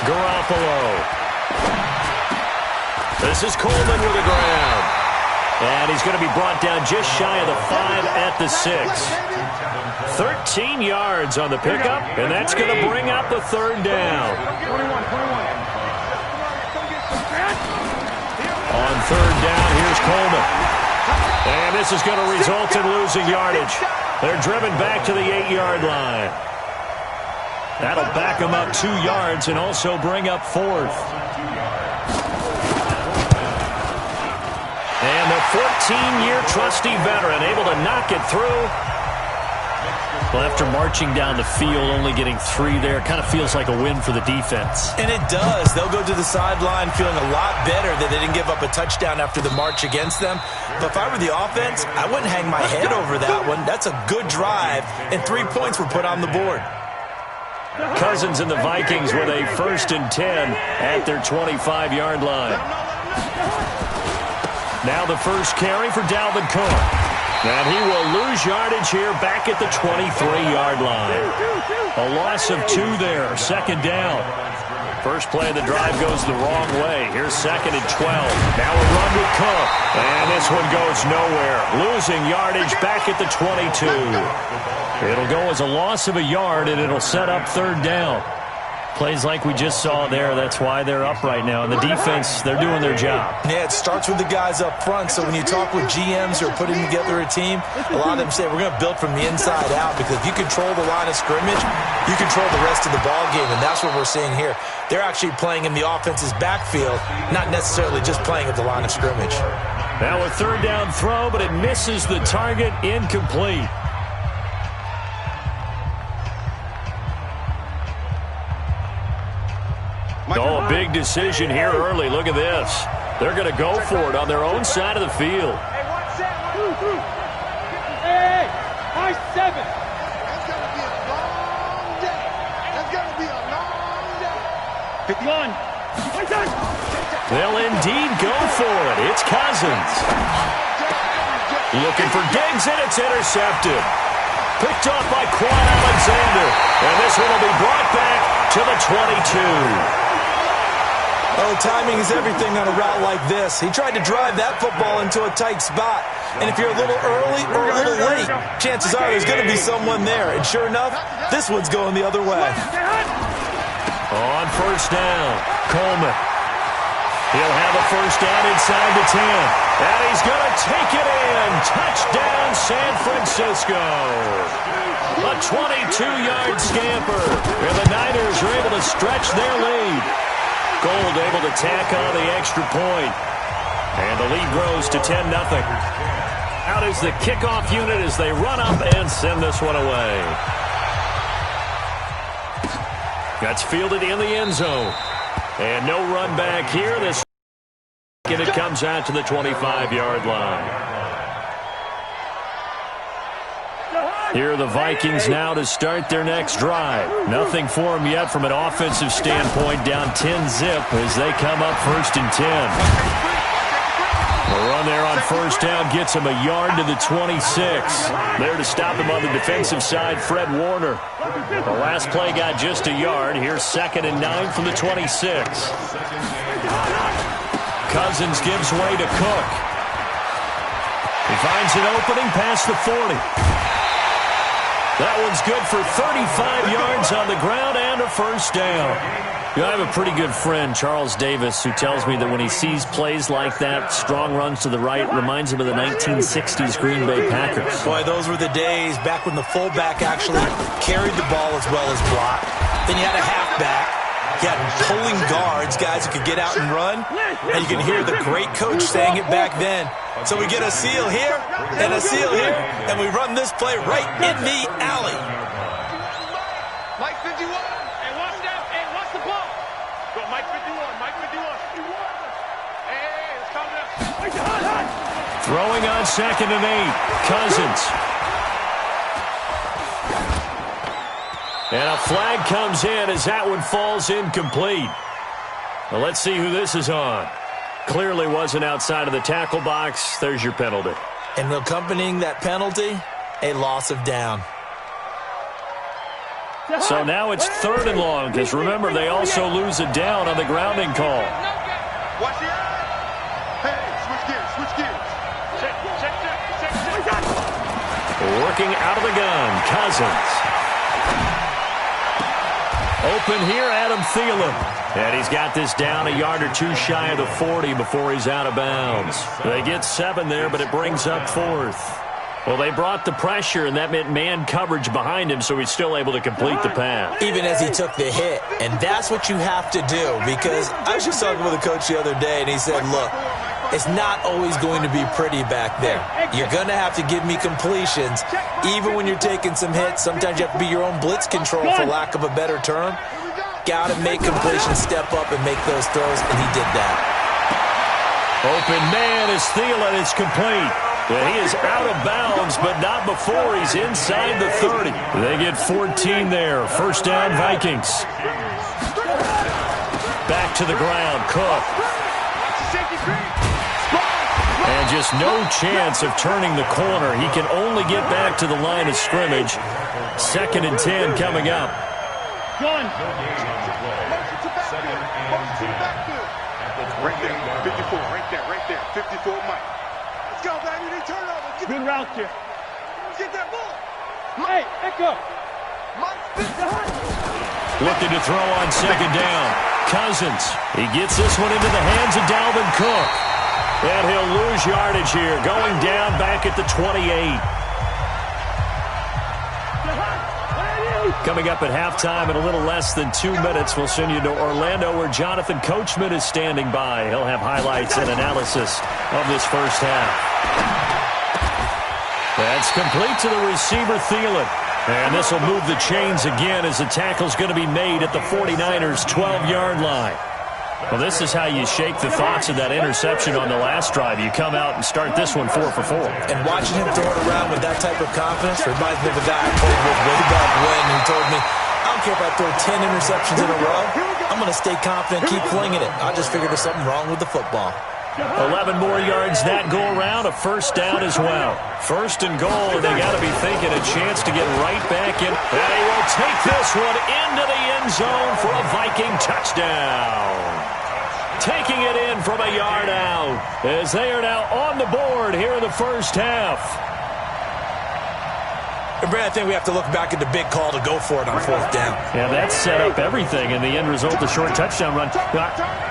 Garoppolo. This is Coleman with the ground. And he's going to be brought down just shy of the 5 at the 6. 13 yards on the pickup, and that's going to bring up the third down. On third down, here's Coleman. And this is going to result in losing yardage. They're driven back to the 8-yard line. That'll back them up 2 yards and also bring up fourth. And the 14-year trusty veteran able to knock it through. Well, after marching down the field, only getting 3 there, kind of feels like a win for the defense. And it does. They'll go to the sideline feeling a lot better that they didn't give up a touchdown after the march against them. But if I were the offense, I wouldn't hang my head over that one. That's a good drive, and 3 points were put on the board. Cousins and the Vikings with a first and 10 at their 25-yard line. Now the first carry for Dalvin Cook. And he will lose yardage here back at the 23-yard line. A loss of 2 there, second down. First play of the drive goes the wrong way. Here's second and 12. Now a run with Cook. And this one goes nowhere. Losing yardage back at the 22. It'll go as a loss of a yard, and it'll set up third down. Plays like we just saw there, that's why they're up right now. And the defense, they're doing their job. Yeah, it starts with the guys up front. So when you talk with GMs who are putting together a team, a lot of them say we're going to build from the inside out, because if you control the line of scrimmage, you control the rest of the ball game, and that's what we're seeing here. They're actually playing in the offense's backfield, not necessarily just playing at the line of scrimmage. Now a third down throw, but it misses the target, incomplete. Oh, a big decision here early. Look at this. They're going to go for it on their own side of the field. Hey, high 7. That's going to be a long day. That's going to be a long day. 51. They'll indeed go for it. It's Cousins. Looking for Diggs, and it's intercepted. Picked off by Quan Alexander. And this one will be brought back to the 22. Oh, timing is everything on a route like this. He tried to drive that football into a tight spot. And if you're a little early or a little late, chances are there's going to be someone there. And sure enough, this one's going the other way. On first down, Coleman. He'll have a first down inside the 10. And he's going to take it in. Touchdown, San Francisco. A 22-yard scamper. And the Niners are able to stretch their lead. Gold able to tack on the extra point. And the lead grows to 10-0. Out is the kickoff unit as they run up and send this one away. That's fielded in the end zone. And no run back here. And it comes out to the 25-yard line. Here are the Vikings now to start their next drive. Nothing for them yet from an offensive standpoint, down 10-zip as they come up 1st and 10. The run there on first down gets him a yard to the 26. There to stop him on the defensive side, Fred Warner. The last play got just a yard. Here's 2nd and 9 from the 26. Cousins gives way to Cook. He finds an opening past the 40. That one's good for 35 yards on the ground and a first down. You know, I have a pretty good friend, Charles Davis, who tells me that when he sees plays like that, strong runs to the right, reminds him of the 1960s Green Bay Packers. Boy, those were the days back when the fullback actually carried the ball as well as blocked. Then you had a halfback. You had pulling guards, guys who could get out and run. And you can hear the great coach saying it back then. So we get a seal here and a seal here, and we run this play right in the alley. Mike 51. Hey, watch that. Hey, watch the ball. Go, Mike 51. Mike 51. Hey, let's calm down. Throwing on 2nd and 8. Cousins. And a flag comes in as that one falls incomplete. Well, let's see who this is on. Clearly wasn't outside of the tackle box. There's your penalty. And accompanying that penalty, a loss of down. So now it's 3rd and long, because remember, they also lose a down on the grounding call. Watch your eye. Hey, switch gears, switch gears. Check. Working out of the gun, Cousins. Open here, Adam Thielen. And he's got this down a yard or two shy of the 40 before he's out of bounds. They get 7 there, but it brings up 4th. Well, they brought the pressure, and that meant man coverage behind him, so he's still able to complete the pass. Even as he took the hit. And that's what you have to do, because I was just talking with a coach the other day, and he said, look, it's not always going to be pretty back there. You're going to have to give me completions, even when you're taking some hits. Sometimes you have to be your own blitz control, for lack of a better term. Got to make completions, step up, and make those throws, and he did that. Open man is Thielen. It's complete. And he is out of bounds, but not before he's inside the 30. They get 14 there. First down, Vikings. Back to the ground, Cook. And just no chance of turning the corner. He can only get back to the line of scrimmage. 2nd and 10 coming up. Right there, 54, right there, 54, Mike. Let's go, baby, they turn over. Good route here. Get that ball. Hey, Echo. Mike 50. looking to throw on second down. Cousins, he gets this one into the hands of Dalvin Cook. And he'll lose yardage here, going down back at the 28. Coming up at halftime in a little less than 2 minutes, we'll send you to Orlando where Jonathan Coachman is standing by. He'll have highlights and analysis of this first half. That's complete to the receiver, Thielen. And this will move the chains again as the tackle's going to be made at the 49ers' 12-yard line. Well, this is how you shake the thoughts of that interception on the last drive. You come out and start this one 4 for 4. And watching him throw it around with that type of confidence reminds me of a guy I played with way back when who told me, I don't care if I throw 10 interceptions in a row. I'm going to stay confident, keep flinging it. I just figured there's something wrong with the football. 11 more yards that go around, a first down as well. First and goal, and they got to be thinking a chance to get right back in. And they will take this one into the end zone for a Viking touchdown. Taking it in from a yard out as they are now on the board here in the first half. And Brad, I think we have to look back at the big call to go for it on fourth down. Yeah, that set up everything, and the end result, the short touchdown run.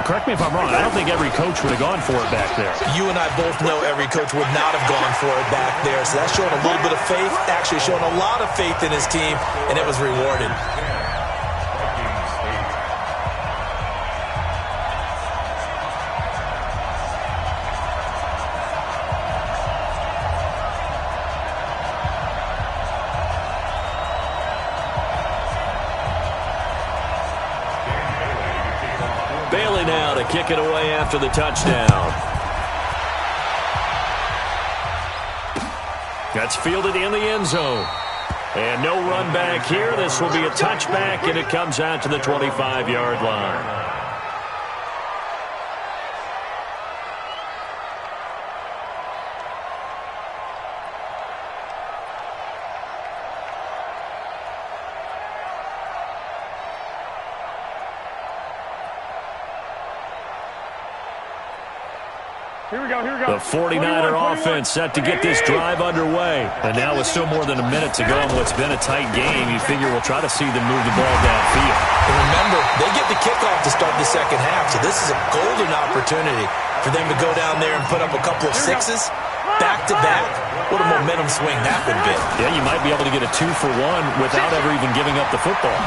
Correct me if I'm wrong. I don't think every coach would have gone for it back there. You and I both know every coach would not have gone for it back there. So that's showing a little bit of faith, actually showing a lot of faith in his team, and it was rewarded. Kick it away after the touchdown. That's fielded in the end zone. And no run back here. This will be a touchback, and it comes out to the 25-yard line. The 49er offense set to get this drive underway. And now with still more than a minute to go in what's been a tight game, you figure we'll try to see them move the ball downfield. And remember, they get the kickoff to start the second half, so this is a golden opportunity for them to go down there and put up a couple of sixes back-to-back. What a momentum swing that would be. Yeah, you might be able to get a 2-for-1 without ever even giving up the football.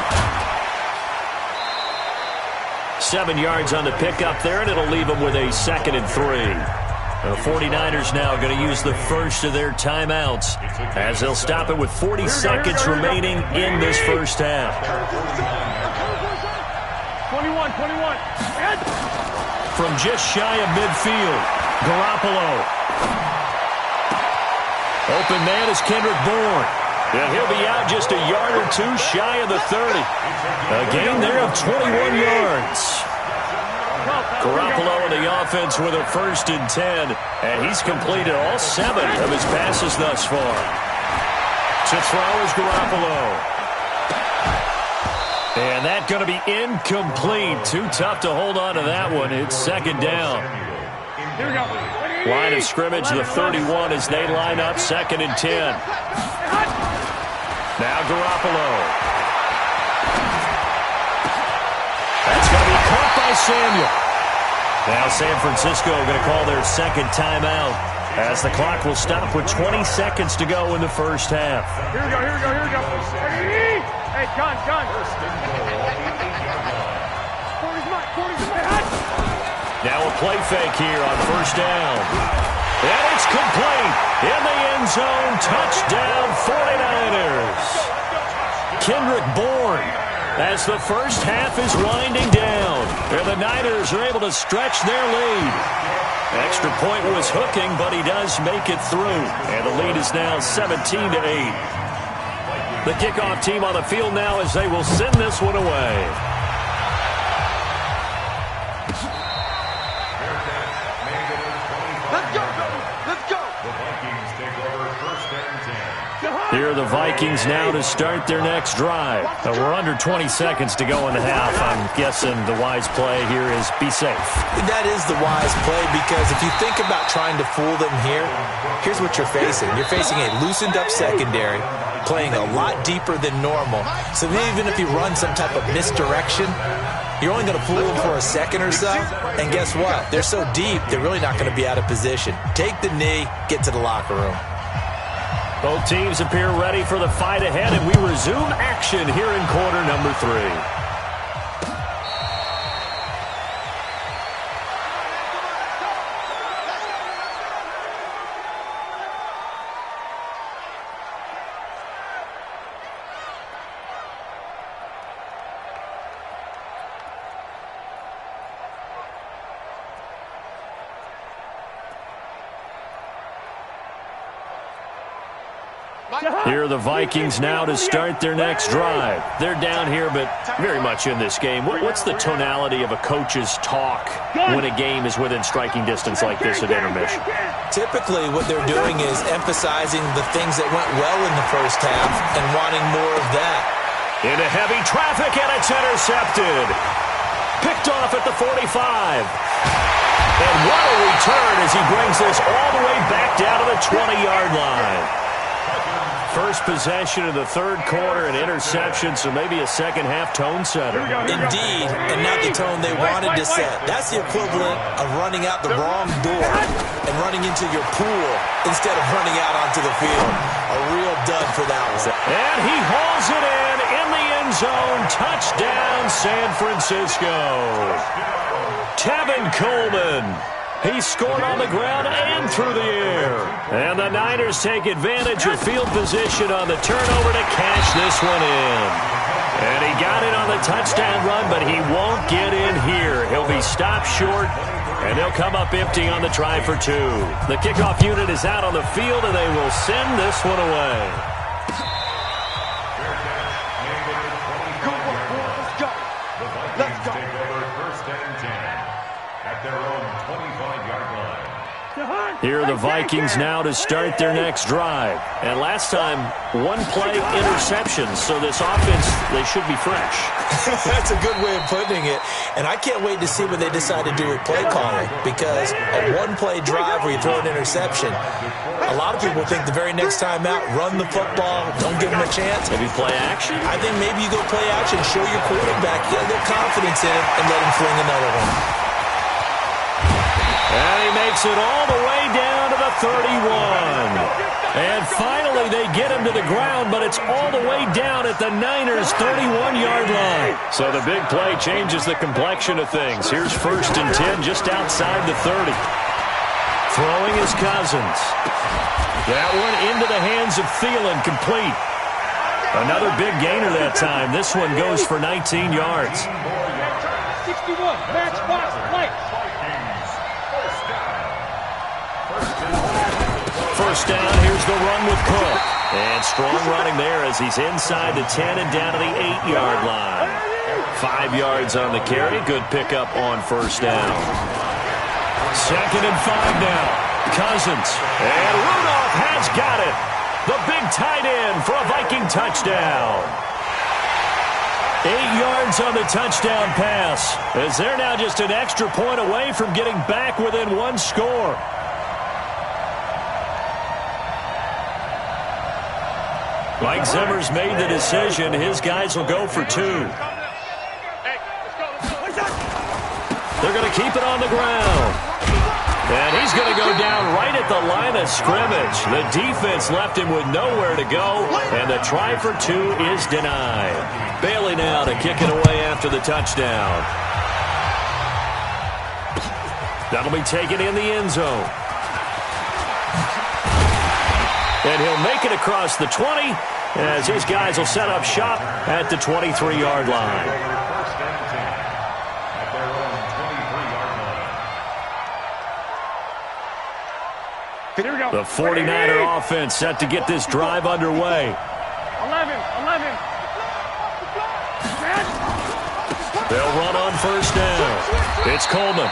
7 yards on the pickup there, and it'll leave them with a 2nd and 3. The 49ers now going to use the first of their timeouts as they'll stop it with 40 seconds remaining in this first half. 21. From just shy of midfield, Garoppolo. Open man is Kendrick Bourne. And he'll be out just a yard or two shy of the 30. A gain there of 21 yards. Garoppolo in the offense with a 1st and 10. And he's completed all 7 of his passes thus far. To throw is Garoppolo. And that's going to be incomplete. Too tough to hold on to that one. It's 2nd down. Here we go. Line of scrimmage, the 31 as they line up, 2nd and 10. Now Garoppolo. That's going to be caught by Samuel. Now San Francisco going to call their 2nd timeout as the clock will stop with 20 seconds to go in the first half. Here we go. Hey, John. 40's mine. Now a play fake here on 1st down. And it's complete. In the end zone, touchdown 49ers. Kendrick Bourne as the first half is winding down. And the Niners are able to stretch their lead. Extra point was hooking, but he does make it through. And the lead is now 17-8. The kickoff team on the field now as they will send this one away. Here Here are the Vikings now to start their next drive. We're under 20 seconds to go in the half. I'm guessing the wise play here is be safe. That is the wise play, because if you think about trying to fool them here, here's what you're facing. You're facing a loosened up secondary, playing a lot deeper than normal. So even if you run some type of misdirection, you're only going to fool them for a second or so. And guess what? They're so deep, they're really not going to be out of position. Take the knee, get to the locker room. Both teams appear ready for the fight ahead, and we resume action here in quarter number 3. Here are the Vikings now to start their next drive. They're down here, but very much in this game. What's the tonality of a coach's talk when a game is within striking distance like this at intermission? Typically, what they're doing is emphasizing the things that went well in the first half and wanting more of that. Into heavy traffic, and it's intercepted. Picked off at the 45. And what a return as he brings this all the way back down to the 20-yard line. First possession of the third quarter, an interception, so maybe a second-half tone setter. Indeed, and not the tone they wanted to set. That's the equivalent of running out the wrong door and running into your pool instead of running out onto the field. A real dud for that one. And he hauls it in the end zone. Touchdown, San Francisco. Tevin Coleman. He scored on the ground and through the air. And the Niners take advantage of field position on the turnover to cash this one in. And he got it on the touchdown run, but he won't get in here. He'll be stopped short, and they'll come up empty on the try for 2. The kickoff unit is out on the field, and they will send this one away. Good work, boys. Let's go. Let's go. Take over first and 10 at their own 25-yard line. Here are the Vikings now to start their next drive. And last time, one-play interceptions, so this offense, they should be fresh. That's a good way of putting it. And I can't wait to see what they decide to do with play calling, because a one-play drive where you throw an interception, a lot of people think the very next time out, run the football, don't give them a chance. Maybe play action? I think maybe you go play action, show your quarterback, get a little confidence in him, and let him fling another one. And he makes it all the way down to the 31. And finally they get him to the ground, but it's all the way down at the Niners' 31-yard line. So the big play changes the complexion of things. Here's first and 10 just outside the 30. Throwing is Cousins. That one into the hands of Thielen, complete. Another big gainer that time. This one goes for 19 yards. 61, match box, light. First down, here's the run with Cook. And strong running there as he's inside the 10 and down to the 8-yard line. 5 yards on the carry. Good pickup on first down. Second and 5 now. Cousins. And Rudolph has got it. The big tight end for a Viking touchdown. 8 yards on the touchdown pass, as they're now just an extra point away from getting back within one score. Mike Zimmer's made the decision. His guys will go for 2. They're going to keep it on the ground. And he's going to go down right at the line of scrimmage. The defense left him with nowhere to go, and the try for 2 is denied. Bailey now to kick it away after the touchdown. That'll be taken in the end zone. And he'll make it across the 20 as his guys will set up shop at the 23-yard line. Here we go. The 49er offense set to get this drive underway. 11. They'll run on first down. It's Coleman.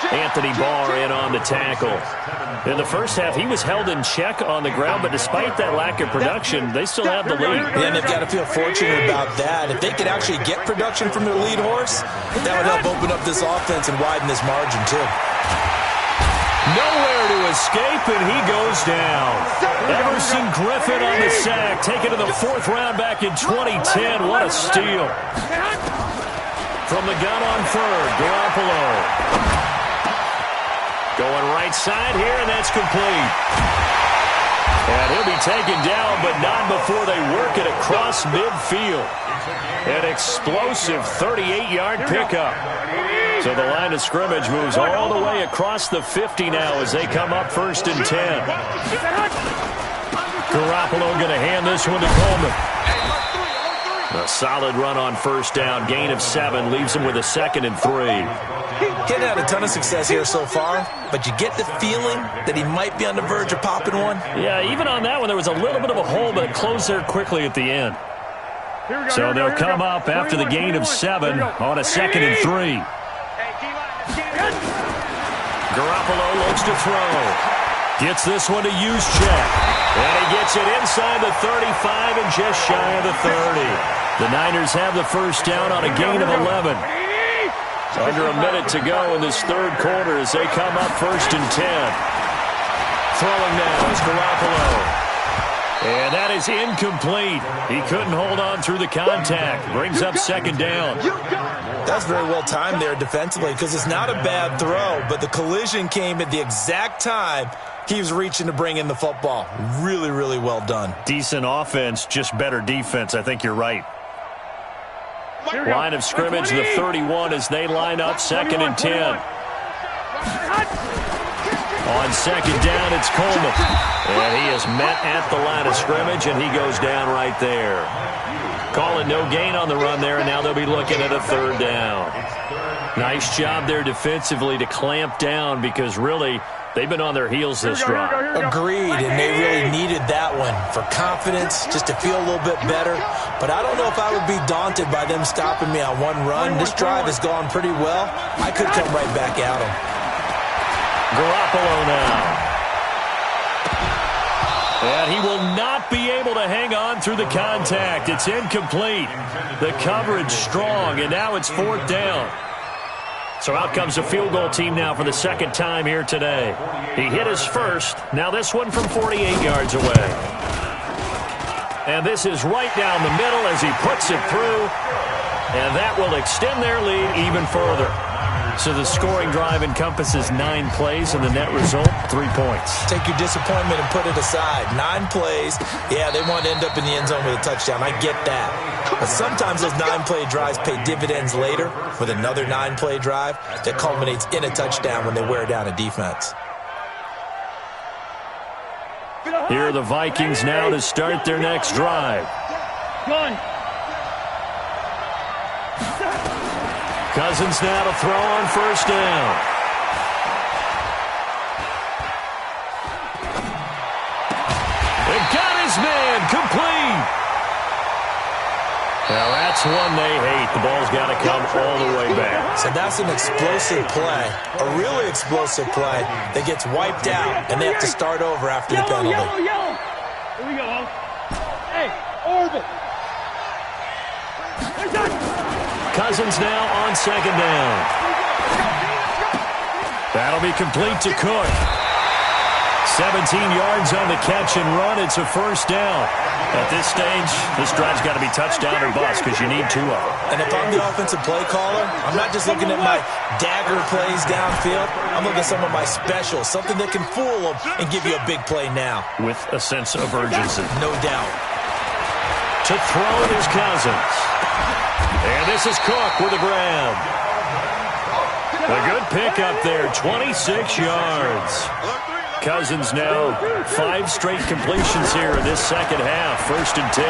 Anthony Barr in on the tackle. In the first half, he was held in check on the ground, but despite that lack of production, they still have the lead. And they've got to feel fortunate about that. If they could actually get production from their lead horse, that would help open up this offense and widen this margin, too. Nowhere to escape, and he goes down. Everson Griffin on the sack, taken to the 4th round back in 2010. What a steal. From the gun on 3rd, Garoppolo. Going right side here, and that's complete. And he'll be taken down, but not before they work it across midfield. An explosive 38-yard pickup. So the line of scrimmage moves all the way across the 50 now as they come up 1st and 10. Garoppolo going to hand this one to Coleman. A solid run on 1st down. Gain of 7 leaves him with a 2nd and 3. He's had a ton of success here so far, but you get the feeling that he might be on the verge of popping one. Yeah, even on that one, there was a little bit of a hole, but it closed there quickly at the end. So they'll come up after the gain of 7 on a 2nd and 3. Garoppolo looks to throw. Gets this one to Juszczyk. And he gets it inside the 35 and just shy of the 30. The Niners have the 1st down on a gain of 11. Under a minute to go in this 3rd quarter as they come up 1st and 10. Throwing now is Garoppolo. And that is incomplete. He couldn't hold on through the contact. Brings up 2nd down. That's very well timed there defensively because it's not a bad throw, but the collision came at the exact time he was reaching to bring in the football. Really, really well done. Decent offense, just better defense. I think you're right. Line of scrimmage, the 31 as they line up 2nd and 10. On 2nd down, it's Coleman. And he is met at the line of scrimmage, and he goes down right there. Calling no gain on the run there, and now they'll be looking at a 3rd down. Nice job there defensively to clamp down because really they've been on their heels this drive. Agreed, and they really needed that one for confidence, just to feel a little bit better. But I don't know if I would be daunted by them stopping me on one run. This drive has gone pretty well. I could come right back at them. Garoppolo now. And he will not be able to hang on through the contact. It's incomplete. The coverage strong, and now it's 4th down. So out comes the field goal team now for the 2nd time here today. He hit his first. Now this one from 48 yards away. And this is right down the middle as he puts it through. And that will extend their lead even further. So the scoring drive encompasses 9 plays, and the net result, 3 points. Take your disappointment and put it aside. 9 plays. Yeah, they want to end up in the end zone with a touchdown. I get that. But sometimes those 9-play drives pay dividends later with another 9-play drive that culminates in a touchdown when they wear down a defense. Here are the Vikings now to start their next drive. Cousins now to throw on 1st down. They got his man complete. Now that's one they hate. The ball's got to come all the way back. So that's an explosive play, a really explosive play that gets wiped out, and they have to start over after the penalty. Yellow. Here we go. Hey, orbit. Cousins now on 2nd down. That'll be complete to Cook. 17 yards on the catch and run. It's a 1st down. At this stage, this drive's got to be touchdown or bust because you need 2 of them. And if I'm the offensive play caller, I'm not just looking at my dagger plays downfield. I'm looking at some of my specials, something that can fool them and give you a big play now. With a sense of urgency. No doubt. To throw is Cousins. And this is Cook with a grab. A good pickup there, 26 yards. Cousins now 5 straight completions here in this 2nd half. 1st and 10.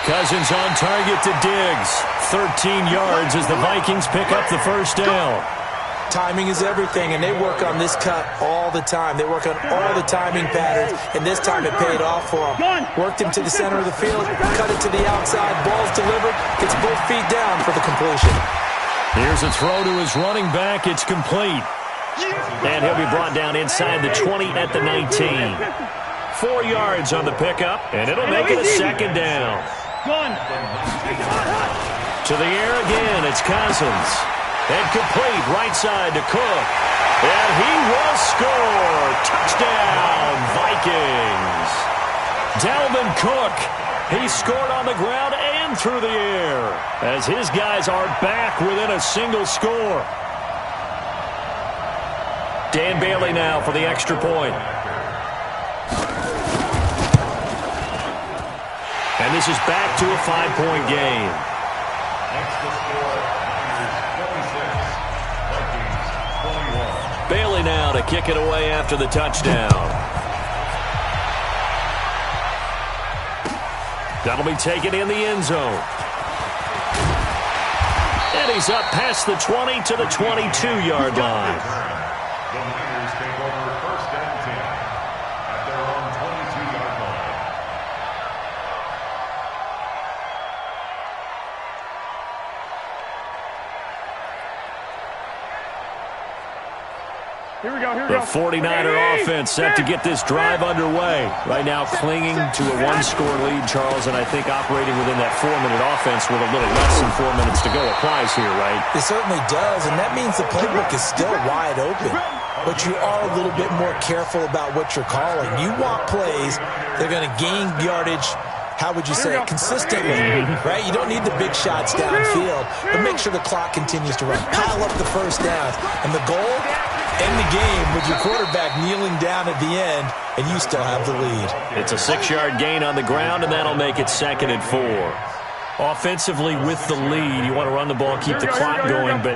Cousins on target to Diggs. 13 yards as the Vikings pick up the 1st down. Timing is everything, and they work on this cut all the time. They work on all the timing patterns, and this time it paid off for them. Worked him to the center of the field, cut it to the outside, ball's delivered, gets both feet down for the completion. Here's a throw to his running back. It's complete. And he'll be brought down inside the 20 at the 19. 4 yards on the pickup, and it'll make it a second down. To the air again, it's Cousins. And complete right side to Cook. And he will score. Touchdown, Vikings. Dalvin Cook. He scored on the ground and through the air as his guys are back within a single score. Dan Bailey now for the extra point. And this is back to a 5-point game. Extra score, Vikings 26, Bailey now to kick it away after the touchdown. That'll be taken in the end zone. And he's up past the 20 to the 22-yard line. The Niners take over 1st and 10 at their own 22-yard line. Here we go, The 49er offense set to get this drive underway. Right now clinging to a 1-score lead, Charles, and I think operating within that 4-minute offense with a little less than 4 minutes to go applies here, right? It certainly does, and that means the playbook is still wide open. But you are a little bit more careful about what you're calling. You want plays, they're going to gain yardage, how would you say it, consistently, right? You don't need the big shots downfield, but make sure the clock continues to run. Pile up the first downs. And the goal, end the game with your quarterback kneeling down at the end, and you still have the lead. It's a 6-yard gain on the ground, and that'll make it 2nd and 4. Offensively with the lead, you want to run the ball, keep the clock going, but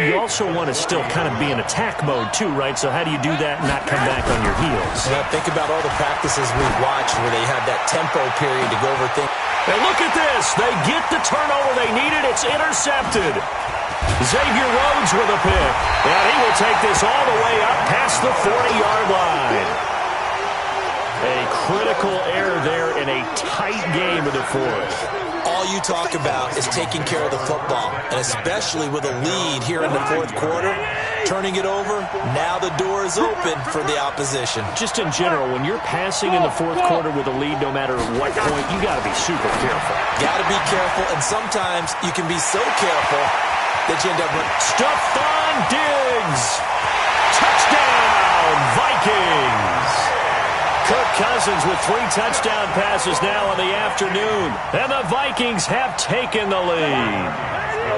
you also want to still kind of be in attack mode too, right? So how do you do that and not come back on your heels? Now think about all the practices we've watched where they have that tempo period to go over things. And look at this. They get the turnover they needed. It's intercepted. Xavier Rhodes with a pick. And he will take this all the way up past the 40-yard line. A critical error there in a tight game of the fourth. All you talk about is taking care of the football, and especially with a lead here in the fourth quarter, turning it over, now the door is open for the opposition. Just in general, when you're passing in the fourth quarter with a lead, no matter what point, you got to be super careful. Got to be careful, and sometimes you can be so careful that you end up with Stephon Diggs. Touchdown, Vikings. Kirk Cousins with 3 touchdown passes now in the afternoon. And the Vikings have taken the lead.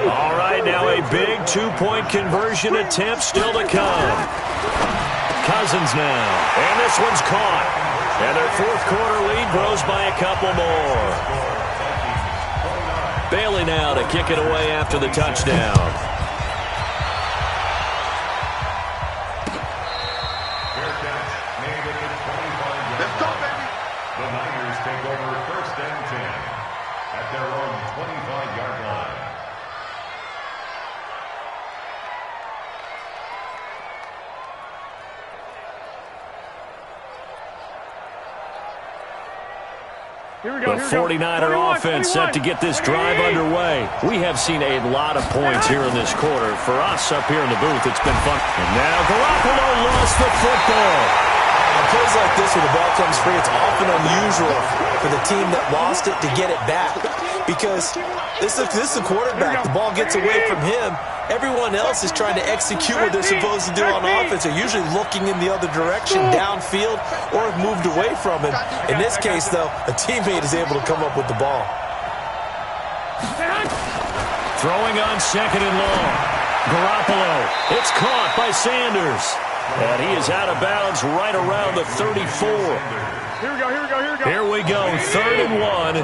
All right, now a big 2-point conversion attempt still to come. Cousins now. And this one's caught. And their fourth quarter lead grows by a couple more. Bailey now to kick it away after the touchdown. The Niners take over 1st and 10 at their own 25-yard line. The 49er offense set to get this drive underway. We have seen a lot of points here in this quarter. For us up here in the booth, it's been fun. And now Garoppolo lost the football. On plays like this where the ball comes free, it's often unusual for the team that lost it to get it back. Because this is a quarterback. The ball gets away from him. Everyone else is trying to execute what they're supposed to do on offense. They're usually looking in the other direction, downfield, or have moved away from him. In this case, though, a teammate is able to come up with the ball. Throwing on 2nd and long. Garoppolo. It's caught by Sanders. And he is out of bounds right around the 34. Here we go, here we go, here we go. Here we go, 3rd and 1.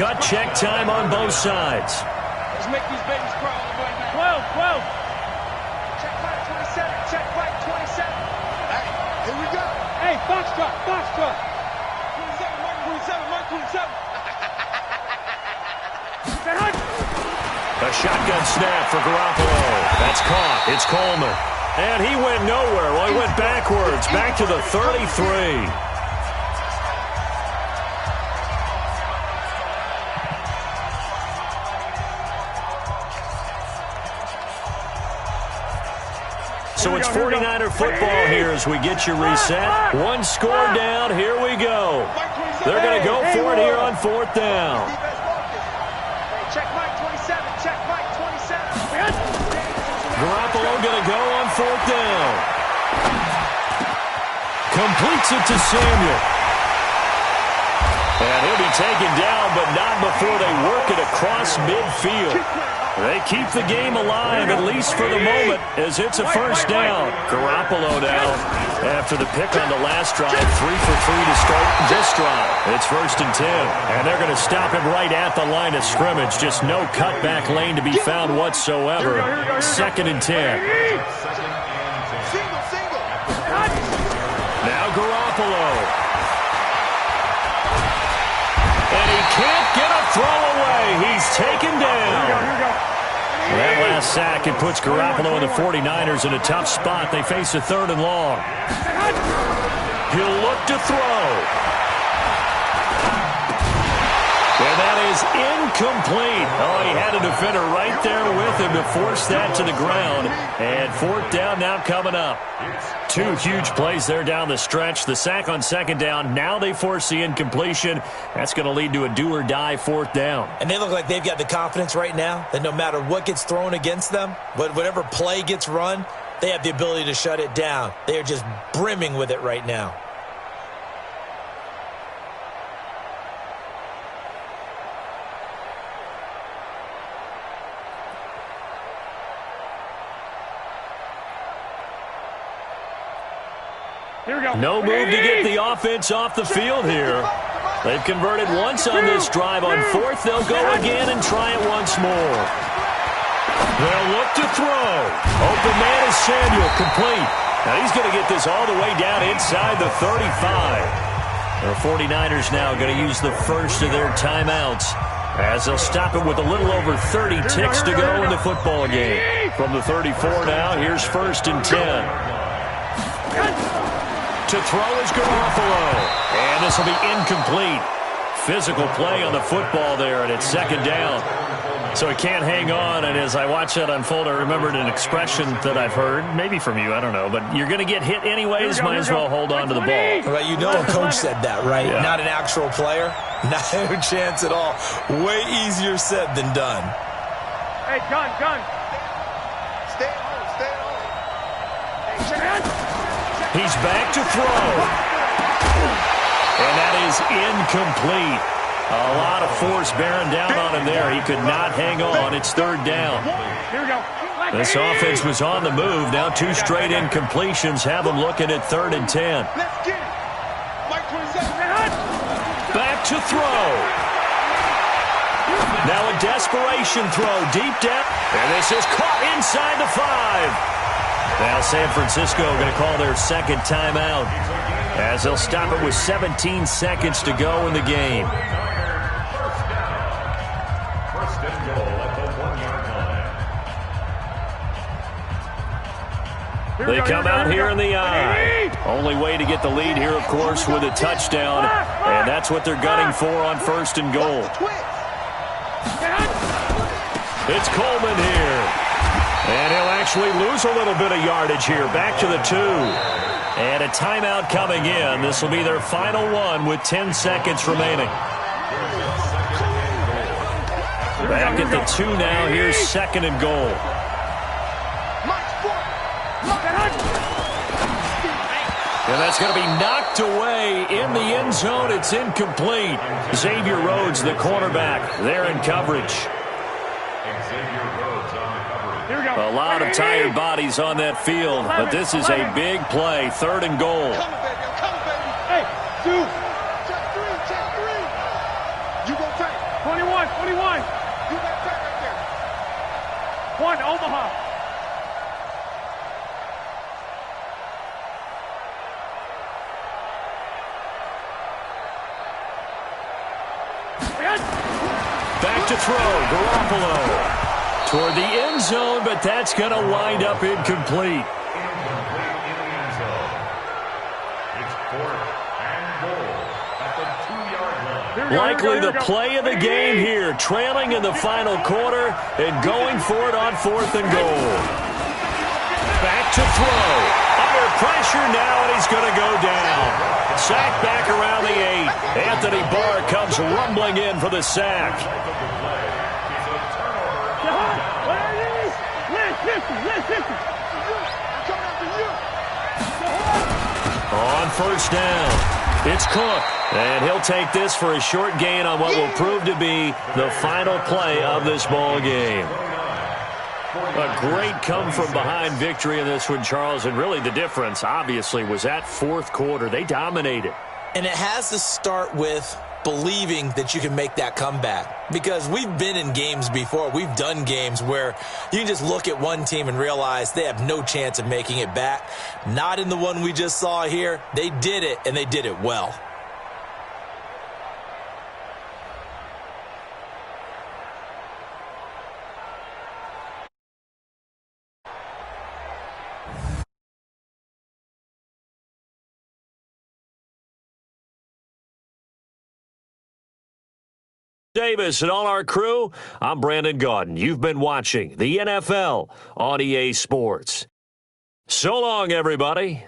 Gut check time on both sides. Let's make these babies crawl. 12. Check back 27. Check back 27. Hey, here we go. Hey, box truck. 27, Mark 27, Mark 27. A shotgun snap for Garoppolo. That's caught. It's Coleman. And he went nowhere. Well, he went backwards, back to the 33. So it's 49er football here as we get you reset. One score down. Here we go. They're going to go for it here on 4th down. Check Mike 27. Check Mike 27. Garoppolo going to go on 4th down. Completes it to Samuel. And he'll be taken down, but not before they work it across midfield. They keep the game alive, at least for the moment, as it's a 1st down. Garoppolo now, after the pick on the last drive, 3 for 3 to start this drive. It's 1st and 10, and they're going to stop him right at the line of scrimmage. Just no cutback lane to be found whatsoever. 2nd and 10. Now Garoppolo. And he can't get a throw away. He's taken down. That last sack, it puts Garoppolo and the 49ers in a tough spot. They face a 3rd and long. He'll look to throw. And that is incomplete. Oh, he had a defender right there with him to force that to the ground. And 4th down now coming up. 2 huge plays there down the stretch. The sack on 2nd down. Now they force the incompletion. That's going to lead to a do-or-die 4th down. And they look like they've got the confidence right now that no matter what gets thrown against them, whatever play gets run, they have the ability to shut it down. They are just brimming with it right now. Here we go. No move to get the offense off the field here. They've converted once on this drive. On 4th, they'll go again and try it once more. They'll look to throw. Open man is Samuel, complete. Now he's going to get this all the way down inside the 35. The 49ers now going to use the first of their timeouts as they'll stop it with a little over 30 ticks to go in the football game. From the 34 now, here's 1st and 10. To throw is Garoppolo. And this will be incomplete. Physical play on the football there, and it's 2nd down. So he can't hang on, and as I watch that unfold, I remembered an expression that I've heard, maybe from you, I don't know, but you're going to get hit anyways, might as well hold on to the ball. Right, you know a coach said that, right? Yeah. Not an actual player. No chance at all. Way easier said than done. Hey, gun. Stay at home. Hey, check it out. He's back to throw. And that is incomplete. A lot of force bearing down on him there. He could not hang on. It's 3rd down. Here we go. This offense was on the move. Now 2 straight incompletions have them looking at 3rd and 10. Let's get it. Mike 27. Back to throw. Now a desperation throw deep down. And this is caught inside the 5. Now San Francisco going to call their 2nd timeout as they'll stop it with 17 seconds to go in the game. First and goal at the 1-yard line. They come out here in the eye. Only way to get the lead here, of course, with a touchdown. And that's what they're gunning for on 1st and goal. It's Coleman here. And he'll actually lose a little bit of yardage here. Back to the 2. And a timeout coming in. This will be their final one with 10 seconds remaining. Back at the 2 now. Here's 2nd and goal. And that's going to be knocked away in the end zone. It's incomplete. Xavier Rhodes, the cornerback, there in coverage. A lot of tired bodies on that field, but this is a big play. 3rd and goal. Hey, 2. Check 3. You go track. 21. You got track right there. 1, Omaha. Back to throw, Garoppolo. Toward the end zone, but that's going to wind up incomplete. Incomplete in the end zone. It's 4th and goal at the 2-yard line. Likely the play of the game here, trailing in the final quarter and going for it on 4th and goal. back to throw. Under pressure now, and he's going to go down. Sack back around the 8. Anthony Barr comes rumbling in for the sack. On first down, it's Cook. And he'll take this for a short gain on what will prove to be the final play of this ball game. A great come-from-behind victory in this one, Charles. And really the difference, obviously, was that fourth quarter. They dominated. And it has to start with believing that you can make that comeback. Because we've been in games before. We've done games where you can just look at one team and realize they have no chance of making it back. Not in the one we just saw here. They did it, and they did it well. Davis and all our crew, I'm Brandon Gaudin. You've been watching the NFL on EA Sports. So long, everybody.